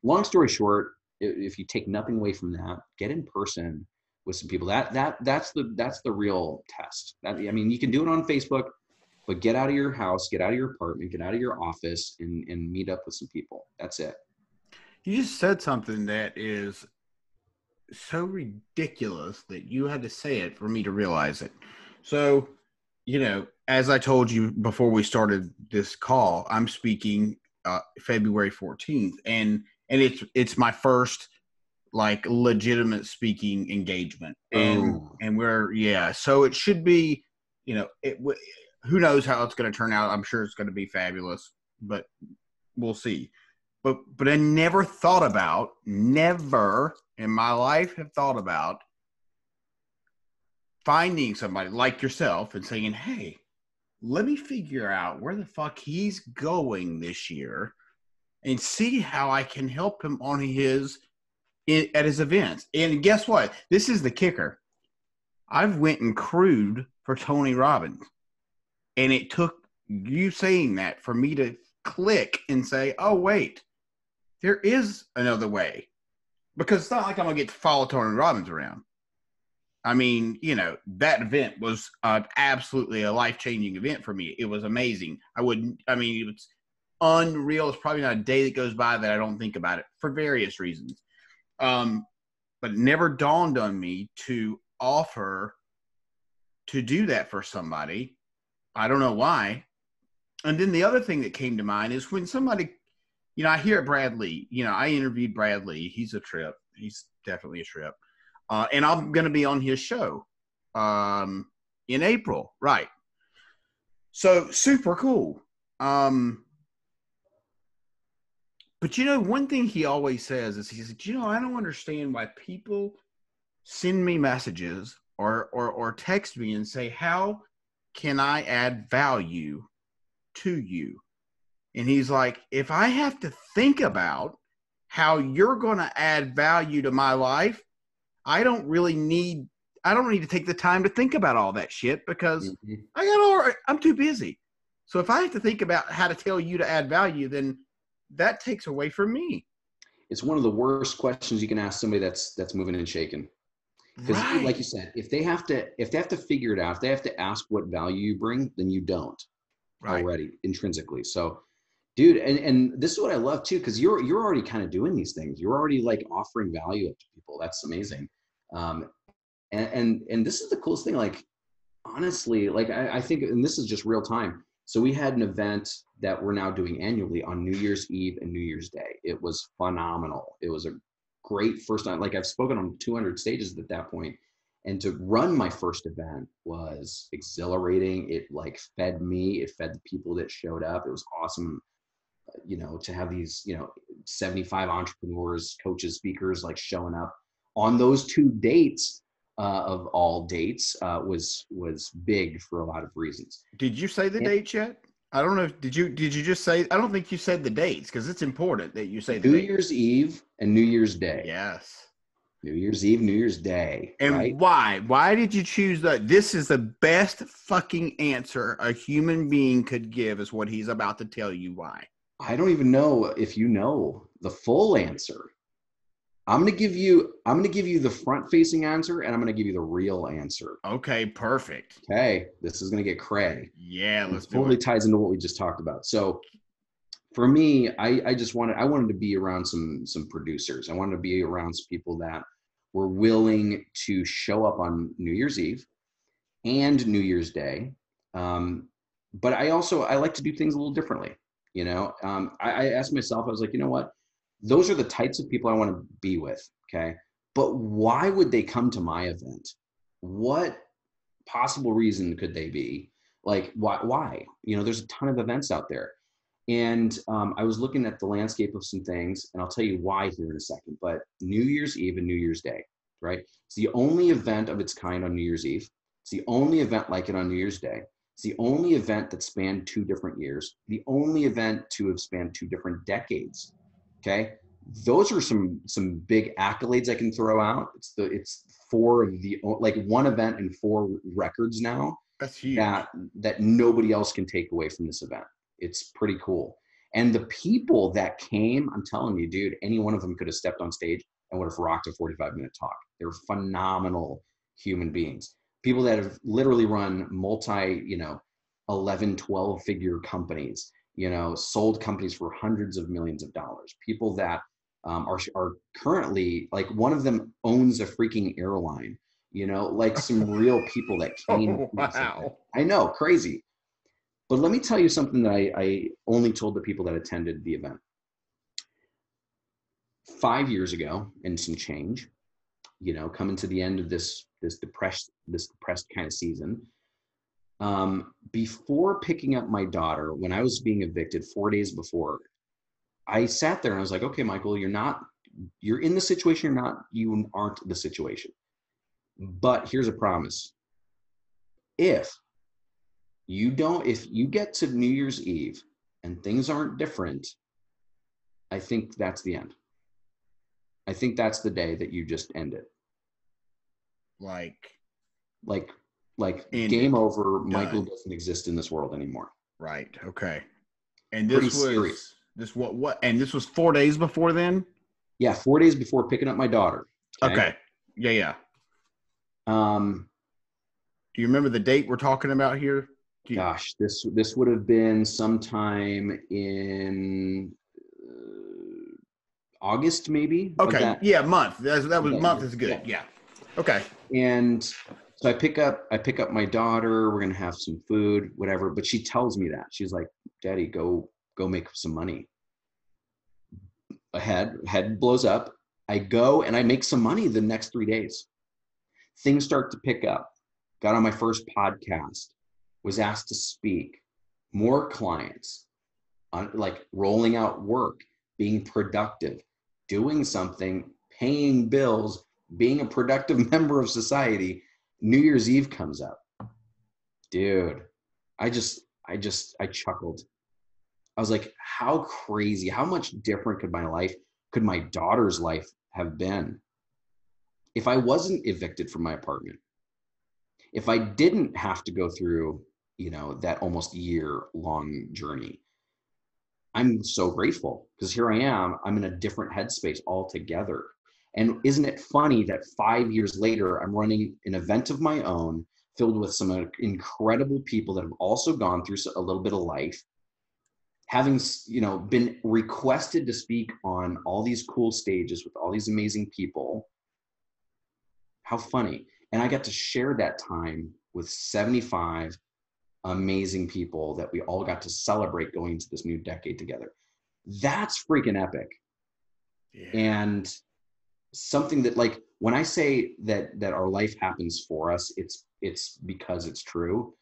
long story short, if you take nothing away from that, get in person with some people. That's the real test. You can do it on Facebook, but get out of your house, get out of your apartment, get out of your office and meet up with some people. That's it. You just said something that is so ridiculous that you had to say it for me to realize it. So, as I told you before we started this call, I'm speaking February 14th, and it's my first like legitimate speaking engagement, and so it should be, who knows how it's going to turn out. I'm sure it's going to be fabulous, but we'll see. But I never in my life have thought about finding somebody like yourself and saying, hey, let me figure out where the fuck he's going this year and see how I can help him on at his events. And guess what? This is the kicker. I've went and crewed for Tony Robbins, and it took you saying that for me to click and say, oh, wait, there is another way. Because it's not like I'm going to get to follow Tony Robbins around. I mean, that event was absolutely a life-changing event for me. It was amazing. It was unreal. It's probably not a day that goes by that I don't think about it for various reasons. But it never dawned on me to offer to do that for somebody. I don't know why. And then the other thing that came to mind is when somebody, I hear Brad Lee. I interviewed Brad Lee. He's a trip. He's definitely a trip. And I'm going to be on his show in April. Right. So super cool. But one thing he always says is he said, I don't understand why people send me messages or text me and say, how can I add value to you? And he's like, if I have to think about how you're going to add value to my life, I don't need to take the time to think about all that shit because I'm too busy. So if I have to think about how to tell you to add value, then that takes away from me. It's one of the worst questions you can ask somebody that's moving and shaking. Because like you said, if they have to figure it out, if they have to ask what value you bring, then you don't already intrinsically. So dude, and this is what I love too, because you're already kind of doing these things. You're already like offering value to people. That's amazing. And this is the coolest thing. Like, honestly, like I think, and this is just real time. So we had an event that we're now doing annually on New Year's Eve and New Year's Day. It was phenomenal. It was a great first time. Like I've spoken on 200 stages at that point. And to run my first event was exhilarating. It like fed me, it fed the people that showed up. It was awesome. To have these, 75 entrepreneurs, coaches, speakers, like showing up on those 2 dates of all dates was big for a lot of reasons. Did you say the dates yet? I don't know. Did you just say, I don't think you said the dates because it's important that you say the New dates. Year's Eve and New Year's Day. Yes. New Year's Eve, New Year's Day. And right? why? Why did you choose that? This is the best fucking answer a human being could give is what he's about to tell you why. I don't even know if you know the full answer. I'm gonna give you the front facing answer, and I'm gonna give you the real answer. Okay, perfect. Okay, this is gonna get cray. Yeah, It let's do totally it. ties into what we just talked about. So for me, I wanted to be around some producers. I wanted to be around some people that were willing to show up on New Year's Eve and New Year's Day. But I like to do things a little differently. You know, I asked myself, I was like, you know what? Those are the types of people I want to be with. Okay. But why would they come to my event? What possible reason could they be? Like, why? You know, there's a ton of events out there. And I was looking at the landscape of some things, and I'll tell you why here in a second. But New Year's Eve and New Year's Day, right? It's the only event of its kind on New Year's Eve. It's the only event like it on New Year's Day. It's the only event that spanned 2 different years, the only event to have spanned 2 different decades. Okay. Those are some big accolades I can throw out. It's 4 of the, like, one event and 4 records now That's huge. that nobody else can take away from this event. It's pretty cool. And the people that came, I'm telling you, dude, any one of them could have stepped on stage and would have rocked a 45-minute talk. They were phenomenal human beings. People that have literally run multi, 11, 12 figure companies, sold companies for hundreds of millions of dollars. People that are currently, like, one of them owns a freaking airline, like some real people that came. Oh, wow. I know, crazy. But let me tell you something that I only told the people that attended the event. 5 years ago, and some change, coming to the end of this depressed kind of season. Before picking up my daughter, when I was being evicted 4 days before, I sat there and I was like, okay, Michael, you're in the situation, you aren't the situation. But here's a promise. If you get to New Year's Eve and things aren't different, I think that's the end. I think that's the day that you just end it. Like game over. Done. Michael doesn't exist in this world anymore. Right. Okay. And this was serious. This what? And this was 4 days before then? Yeah, 4 days before picking up my daughter. Okay. Yeah. Do you remember the date we're talking about here? Gosh, this would have been sometime in August, maybe. Okay. Yeah, month. That was month is good. Yeah. Okay. And so I pick up my daughter. We're gonna have some food, whatever. But she tells me that she's like, "Daddy, go make some money." Head blows up. I go and I make some money the next 3 days. Things start to pick up. Got on my first podcast. Was asked to speak. More clients. Like rolling out work, being productive, doing something, paying bills, being a productive member of society. New Year's Eve comes up. Dude, I chuckled. I was like, how crazy, how much different could my daughter's life have been if I wasn't evicted from my apartment? If I didn't have to go through, that almost year-long journey. I'm so grateful because here I am. I'm in a different headspace altogether. And isn't it funny that 5 years later, I'm running an event of my own filled with some incredible people that have also gone through a little bit of life, having, been requested to speak on all these cool stages with all these amazing people. How funny. And I got to share that time with 75 amazing people that we all got to celebrate going into this new decade together. That's freaking epic. Yeah. And something that, like, when I say that our life happens for us, it's because it's true.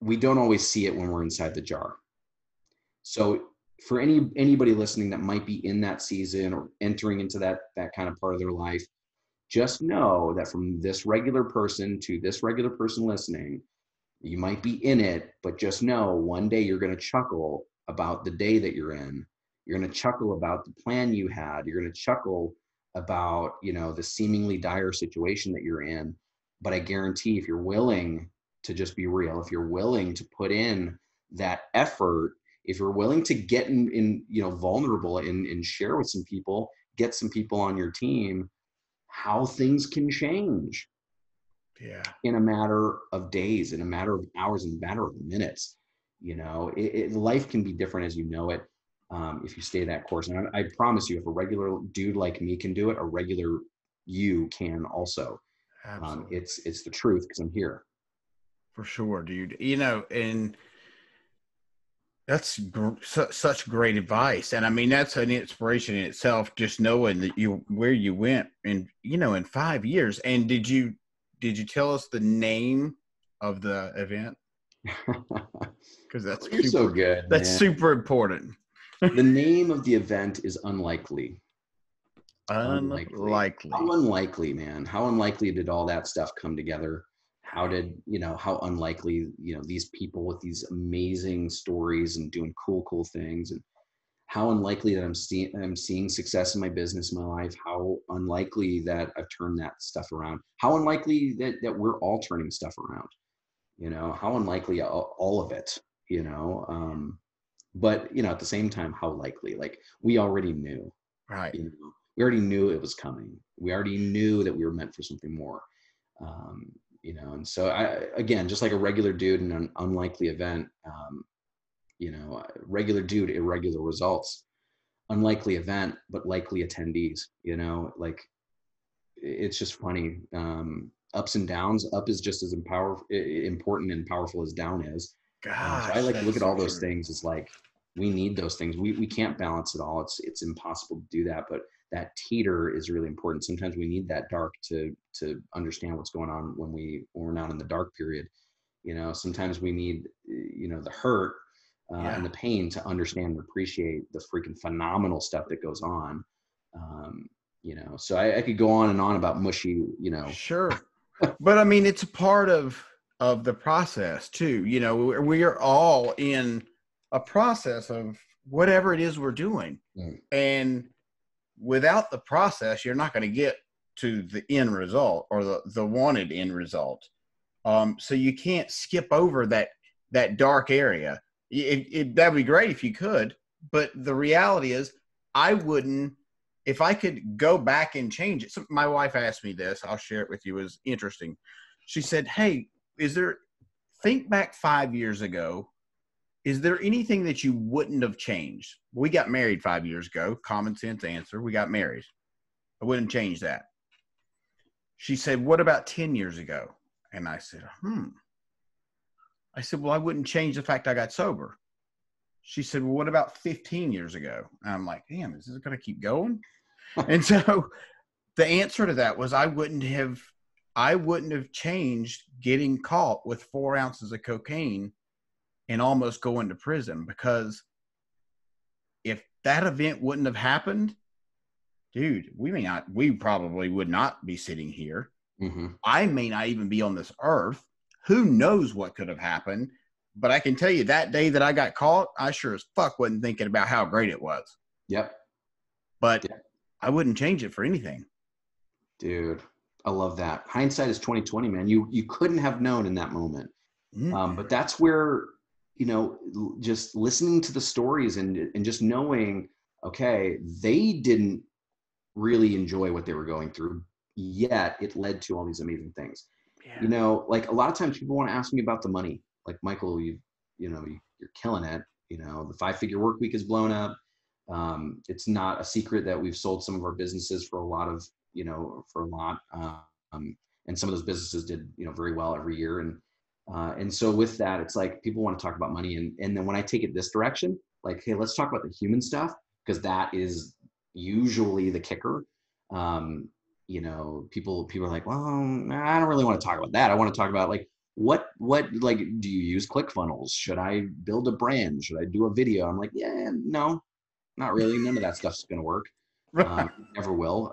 We don't always see it when we're inside the jar. So for anybody listening that might be in that season or entering into that kind of part of their life, just know that from this regular person to this regular person listening, you might be in it, but just know one day you're going to chuckle about the day that you're in. You're going to chuckle about the plan you had. You're going to chuckle about, the seemingly dire situation that you're in. But I guarantee if you're willing to just be real, if you're willing to put in that effort, if you're willing to get in vulnerable and share with some people, get some people on your team, how things can change in a matter of days, in a matter of hours, in a matter of minutes. Life can be different as you know it, if you stay that course. And I promise you, if a regular dude like me can do it, a regular you can also. Absolutely. It's the truth, because I'm here. For sure, dude. And that's such great advice. And I mean, that's an inspiration in itself, just knowing that where you went in 5 years. And did you tell us the name of the event? Because that's You're so good. That's super important. The name of the event is Unlikely. Unlikely. How unlikely, man. How unlikely did all that stuff come together? How unlikely, these people with these amazing stories and doing cool things, and how unlikely that I'm seeing success in my business, my life, how unlikely that I've turned that stuff around, how unlikely that we're all turning stuff around, how unlikely all of it, but at the same time, how likely, like we already knew, right? We already knew it was coming. We already knew that we were meant for something more. And so again, just like a regular dude in an unlikely event, regular dude, irregular results, unlikely event, but likely attendees, like it's just funny. Ups and downs. Up is just as important and powerful as down is. Gosh, so I like to look at all those things as like, we need those things. We can't balance it all. It's impossible to do that, but that teeter is really important. Sometimes we need that dark to understand what's going on when we're not in the dark period. Sometimes we need, the hurt and the pain to understand and appreciate the freaking phenomenal stuff that goes on. So I could go on and on about mushy, Sure. But I mean, it's a part of the process too. We are all in a process of whatever it is we're doing. And without the process, you're not going to get to the end result or the wanted end result. So you can't skip over that dark area. That'd be great if you could, but the reality is I wouldn't, if I could go back and change it. So my wife asked me this, I'll share it with you. It was interesting. She said, hey, think back 5 years ago. Is there anything that you wouldn't have changed? We got married 5 years ago. Common sense answer. We got married. I wouldn't change that. She said, what about 10 years ago? And I said, I said, well, I wouldn't change the fact I got sober. She said, well, what about 15 years ago? And I'm like, damn, is this going to keep going? And so the answer to that was I wouldn't have changed getting caught with 4 ounces of cocaine and almost going to prison, because if that event wouldn't have happened, dude, we probably would not be sitting here. Mm-hmm. I may not even be on this earth. Who knows what could have happened? But I can tell you that day that I got caught, I sure as fuck wasn't thinking about how great it was. Yep. But I wouldn't change it for anything. Dude, I love that. Hindsight is 2020, man. You couldn't have known in that moment. But that's where, just listening to the stories and just knowing, okay, they didn't really enjoy what they were going through, yet it led to all these amazing things. Like a lot of times people want to ask me about the money. Like, Michael, you're killing it. The 5-figure Workweek is blown up. It's not a secret that we've sold some of our businesses for a lot. And some of those businesses did, very well every year. And so with that, it's like people want to talk about money. And then when I take it this direction, like, hey, let's talk about the human stuff, because that is usually the kicker. People are like, well, I don't really want to talk about that. I want to talk about like, what, like, do you use ClickFunnels? Should I build a brand? Should I do a video? I'm like, yeah, no, not really. None of that stuff's going to work. Never will.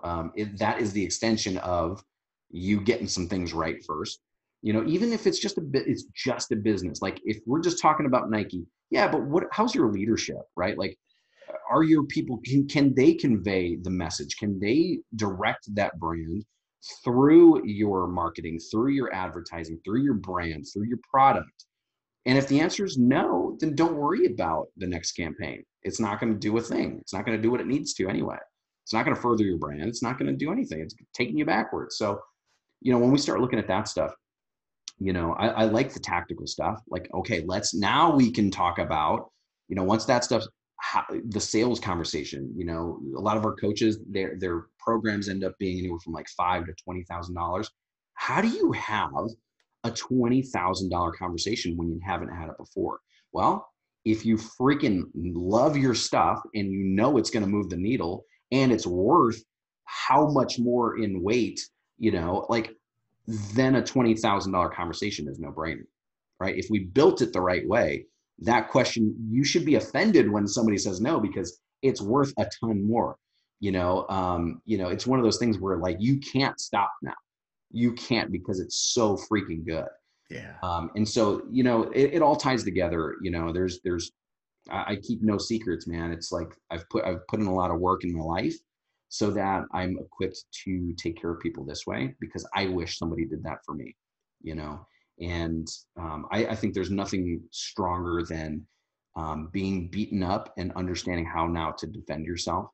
That is the extension of you getting some things right first. Even if it's just it's just a business. Like if we're just talking about Nike, yeah, but how's your leadership, right? Like, are your people, can they convey the message? Can they direct that brand through your marketing, through your advertising, through your brand, through your product? And if the answer is no, then don't worry about the next campaign. It's not going to do a thing. It's not going to do what it needs to anyway. It's not going to further your brand. It's not going to do anything. It's taking you backwards. So, you know, when we start looking at that stuff, you know, I like the tactical stuff. Like, okay, now we can talk about, you know, once that stuff, the sales conversation. You know, a lot of our coaches, their programs end up being anywhere from like $5,000 to $20,000. How do you have a $20,000 conversation when you haven't had it before? Well, if you freaking love your stuff and you know it's going to move the needle and it's worth how much more in weight, you know, like, then a $20,000 conversation is no brainer, right? If we built it the right way, that question, you should be offended when somebody says no, because it's worth a ton more. You know, it's one of those things where like, you can't stop now. You can't, because it's so freaking good. Yeah. And so, you know, it all ties together. You know, I keep no secrets, man. It's like, I've put in a lot of work in my life so that I'm equipped to take care of people this way, because I wish somebody did that for me, you know? And I think there's nothing stronger than being beaten up and understanding how now to defend yourself.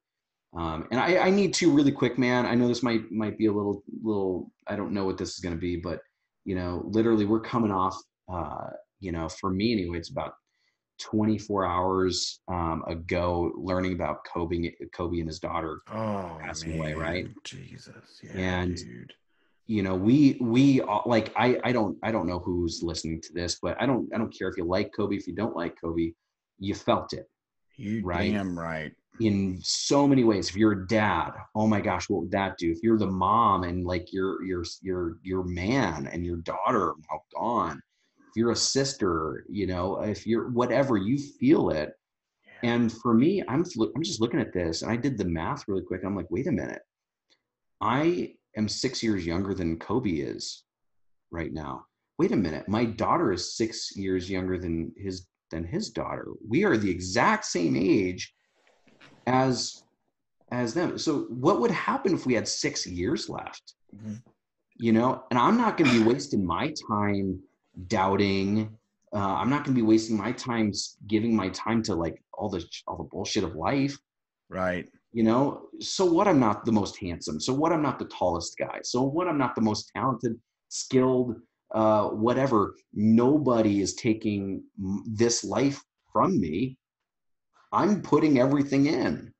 And I need to, really quick, man, I know this might be a little, I don't know what this is going to be, but, you know, literally we're coming off, you know, for me anyway, it's about 24 hours ago, learning about Kobe and his daughter passing away, right? Jesus, yeah, and dude. You know, we all, like, I don't know who's listening to this, but I don't care if you like Kobe, if you don't like Kobe, you felt it, You right? damn right. In so many ways. If you're a dad, oh my gosh, what would that do? If you're the mom and like your man and your daughter are now gone, if you're a sister, you know, if you're whatever, you feel it. Yeah. And for me, I'm just looking at this, and I did the math really quick. I'm like, wait a minute, I am 6 years younger than Kobe is right now. Wait a minute, my daughter is 6 years younger than his daughter. We are the exact same age as them. So what would happen if we had 6 years left? Mm-hmm. You know, and I'm not going to be wasting my time doubting. I'm not going to be wasting my time giving my time to like all the bullshit of life. Right. You know, so what? I'm not the most handsome. So what? I'm not the tallest guy. So what? I'm not the most talented, skilled, whatever. Nobody is taking this life from me. I'm putting everything in.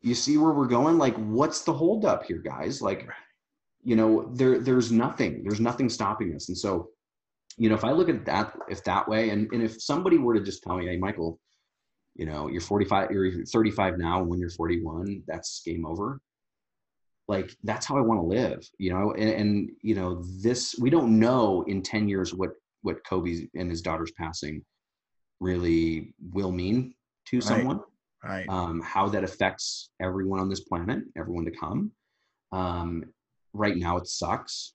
You see where we're going? Like, what's the holdup here, guys? Like, you know, there's nothing stopping us. And so, you know, if I look at that, if that way, and if somebody were to just tell me, hey, Michael, you know, you're 45, you're 35 now, when you're 41, that's game over. Like, that's how I want to live, you know? And you know, we don't know in 10 years what Kobe and his daughter's passing really will mean to someone. Right. How that affects everyone on this planet, everyone to come. Right now it sucks.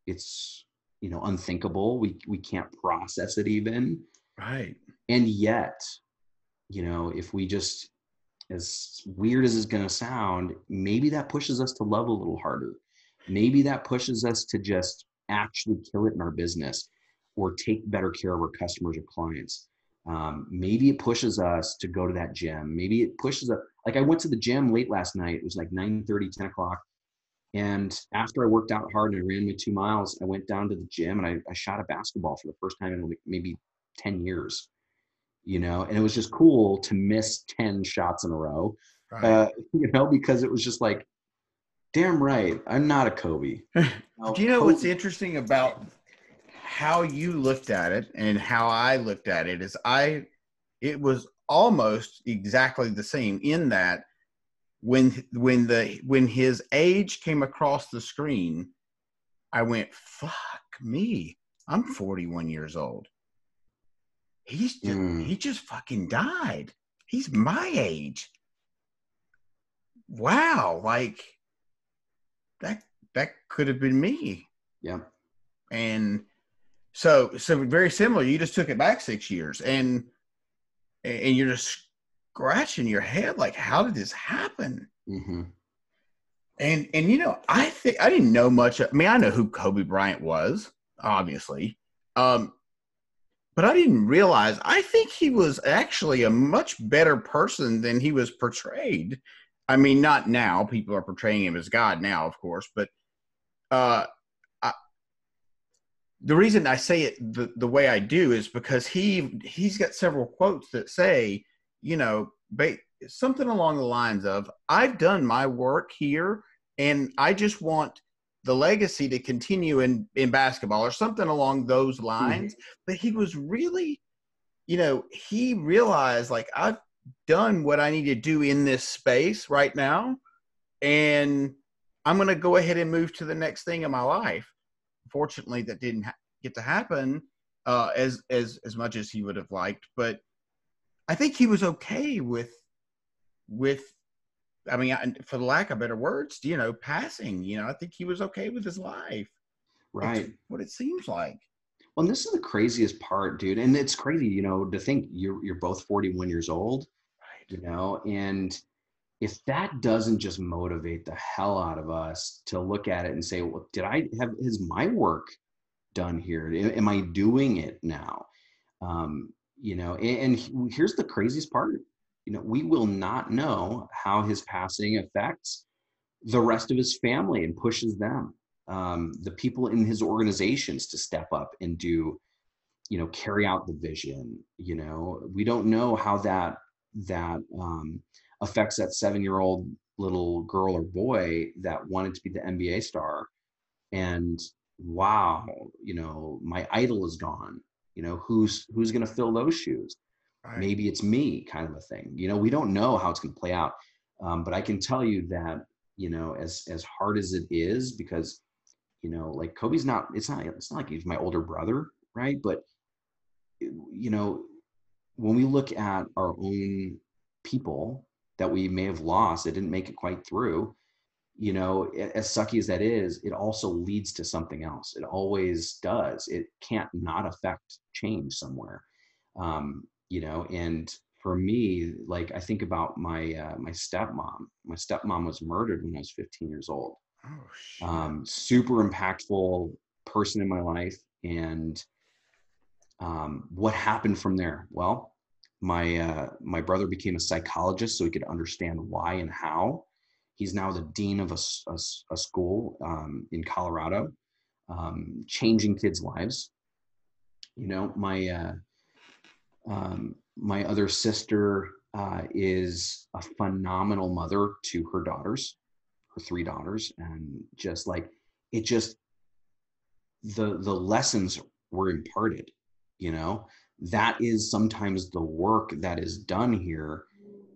It's, you know, unthinkable. We can't process it even. Right. And yet, you know, if we just, as weird as it's going to sound, maybe that pushes us to love a little harder. Maybe that pushes us to just actually kill it in our business or take better care of our customers or clients. Maybe it pushes us to go to that gym. Maybe it pushes us. Like, I went to the gym late last night. It was like 9:30, 10 o'clock. And after I worked out hard and I ran my 2 miles, I went down to the gym and I shot a basketball for the first time in like maybe 10 years, you know, and it was just cool to miss 10 shots in a row, Right. you know, because it was just like, damn right, I'm not a Kobe. Do you know Kobe, what's interesting about how you looked at it and how I looked at it is it was almost exactly the same, in that when his age came across the screen, I went, fuck me. I'm 41 years old. He just fucking died. He's my age. Wow, like that could have been me. yeah. And so very similar. You just took it back 6 years, and you're just scratching your head like, how did this happen? Mm-hmm. And you know, I think I didn't know much. I mean, I know who Kobe Bryant was, obviously, but I didn't realize. I think he was actually a much better person than he was portrayed. I mean, not now. People are portraying him as God now, of course, but uh, I, the reason I say it the way I do is because he's got several quotes that say, you know, something along the lines of, "I've done my work here, and I just want the legacy to continue in basketball," or something along those lines. But he was really, you know, he realized, like, I've done what I need to do in this space right now, and I'm going to go ahead and move to the next thing in my life. Fortunately, that didn't get to happen as much as he would have liked, but I think he was okay with I mean, for the lack of better words, you know, passing. You know, I think he was okay with his life. It's Right. what it seems like. Well, and this is the craziest part, dude. And it's crazy, you know, to think you're both 41 years old, Right. you know, and if that doesn't just motivate the hell out of us to look at it and say, well, has my work done here? Am I doing it now? You know, and here's the craziest part, you know, we will not know how his passing affects the rest of his family and pushes them, the people in his organizations to step up and do, you know, carry out the vision. You know, we don't know how that affects that 7-year-old little girl or boy that wanted to be the NBA star. And wow, you know, my idol is gone. You know, who's going to fill those shoes? Right. Maybe it's me, kind of a thing. You know, we don't know how it's going to play out. But I can tell you that, you know, as hard as it is, because, you know, like Kobe's not, it's not like he's my older brother, right? But, you know, when we look at our own people that we may have lost, that didn't make it quite through, you know, as sucky as that is, it also leads to something else. It always does. It can't not affect change somewhere. You know, and for me, like, I think about my stepmom. My stepmom was murdered when I was 15 years old. Oh shit. Super impactful person in my life. And what happened from there? Well, my brother became a psychologist so he could understand why and how. He's now the dean of a school in Colorado, changing kids' lives. You know, my other sister is a phenomenal mother to her daughters, her 3 daughters, and just like it just the lessons were imparted. You know, that is sometimes the work that is done here,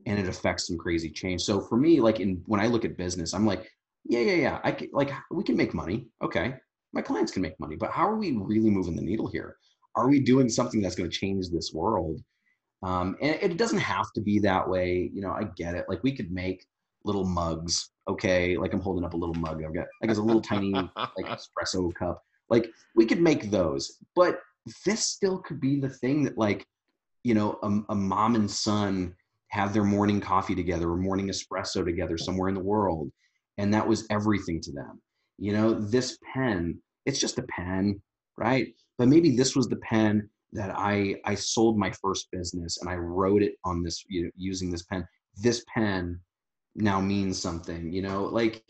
and it affects some crazy change. So for me, like when I look at business, I'm like, yeah, I can, like, we can make money. Okay, my clients can make money, but how are we really moving the needle here? Are we doing something that's going to change this world? And it doesn't have to be that way. You know, I get it. Like, we could make little mugs. Okay, like I'm holding up a little mug. I've got like it's a little tiny like espresso cup. Like, we could make those, but this still could be the thing that, like, you know, a mom and son have their morning coffee together or morning espresso together somewhere in the world. And that was everything to them. You know, this pen, it's just a pen, right? But maybe this was the pen that I sold my first business and I wrote it on this, you know, using this pen. This pen now means something, you know, like,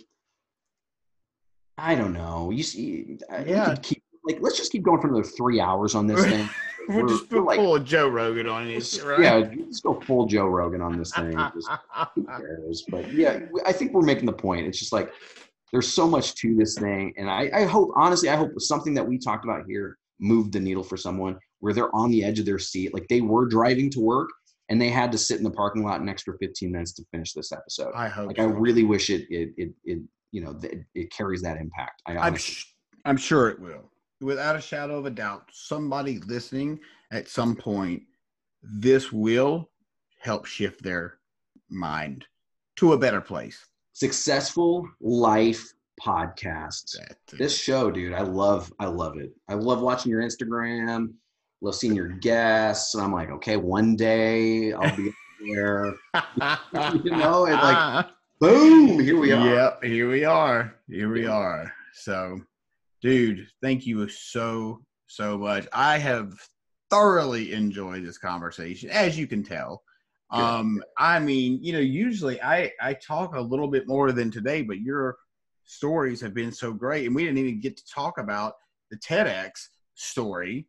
I don't know. You see, we Yeah. could keep, like, let's just keep going for another 3 hours on this thing. We'll just We're like, pull a Joe Rogan on you, right? yeah, let's go full Joe Rogan on this thing. Just, who cares? But yeah, I think we're making the point. It's just like, there's so much to this thing. And I hope, honestly, I hope something that we talked about here moved the needle for someone where they're on the edge of their seat. Like, they were driving to work and they had to sit in the parking lot an extra 15 minutes to finish this episode. I hope Like, I so. really wish it you know, it carries that impact. I honestly, I'm sure it will. Without a shadow of a doubt, somebody listening at some point, this will help shift their mind to a better place. Successful Life Podcast. This show, dude, I love it. I love watching your Instagram, love seeing your guests. And I'm like, okay, one day I'll be there. You know, and like, boom, here we are. Yep, here we are. Here we are. So, dude, thank you so much. I have thoroughly enjoyed this conversation, as you can tell. I mean, usually I talk a little bit more than today, but your stories have been so great, and we didn't even get to talk about the TEDx story.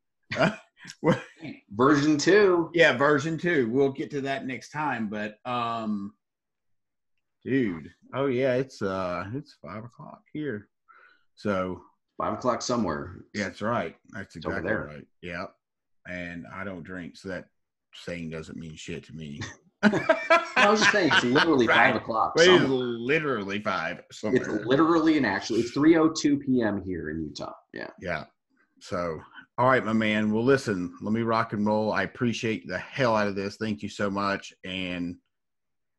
Version 2. Yeah, version 2. We'll get to that next time, but dude, oh yeah, it's 5:00 here, so 5:00 somewhere. yeah, that's right. That's It's over exactly there. right. Yeah, and I don't drink, so that saying doesn't mean shit to me. I was just saying, it's literally Right. 5:00. But it's literally 5 somewhere. It's literally it's 3:02 p.m. here in Utah. Yeah. Yeah. So, all right, my man. Well, listen, let me rock and roll. I appreciate the hell out of this. Thank you so much. And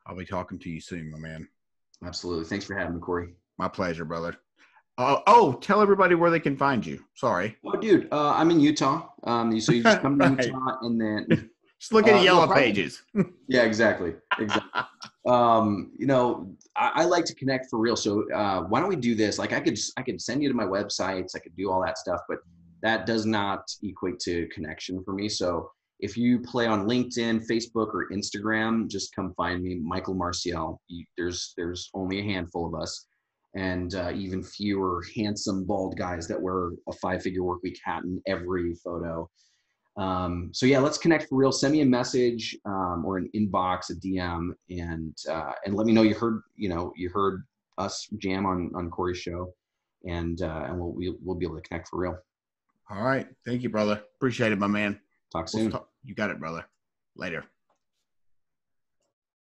I'll be talking to you soon, my man. Absolutely. Thanks for having me, Corey. My pleasure, brother. Tell everybody where they can find you. Sorry. Oh, dude, I'm in Utah. So you just come to Right. Utah and then Just look at the yellow pages. Yeah, exactly. I like to connect for real. So why don't we do this? Like I could send you to my websites. I could do all that stuff, but that does not equate to connection for me. So if you play on LinkedIn, Facebook, or Instagram, just come find me, Michael Marcial. There's only a handful of us, and even fewer handsome bald guys that wear a 5-figure workweek hat in every photo. So yeah, let's connect for real. Send me a message or an inbox, a DM, and let me know you heard us jam on Corey's show, and we'll be able to connect for real. All right. Thank you, brother. Appreciate it, my man. Talk soon. You got it, brother. Later.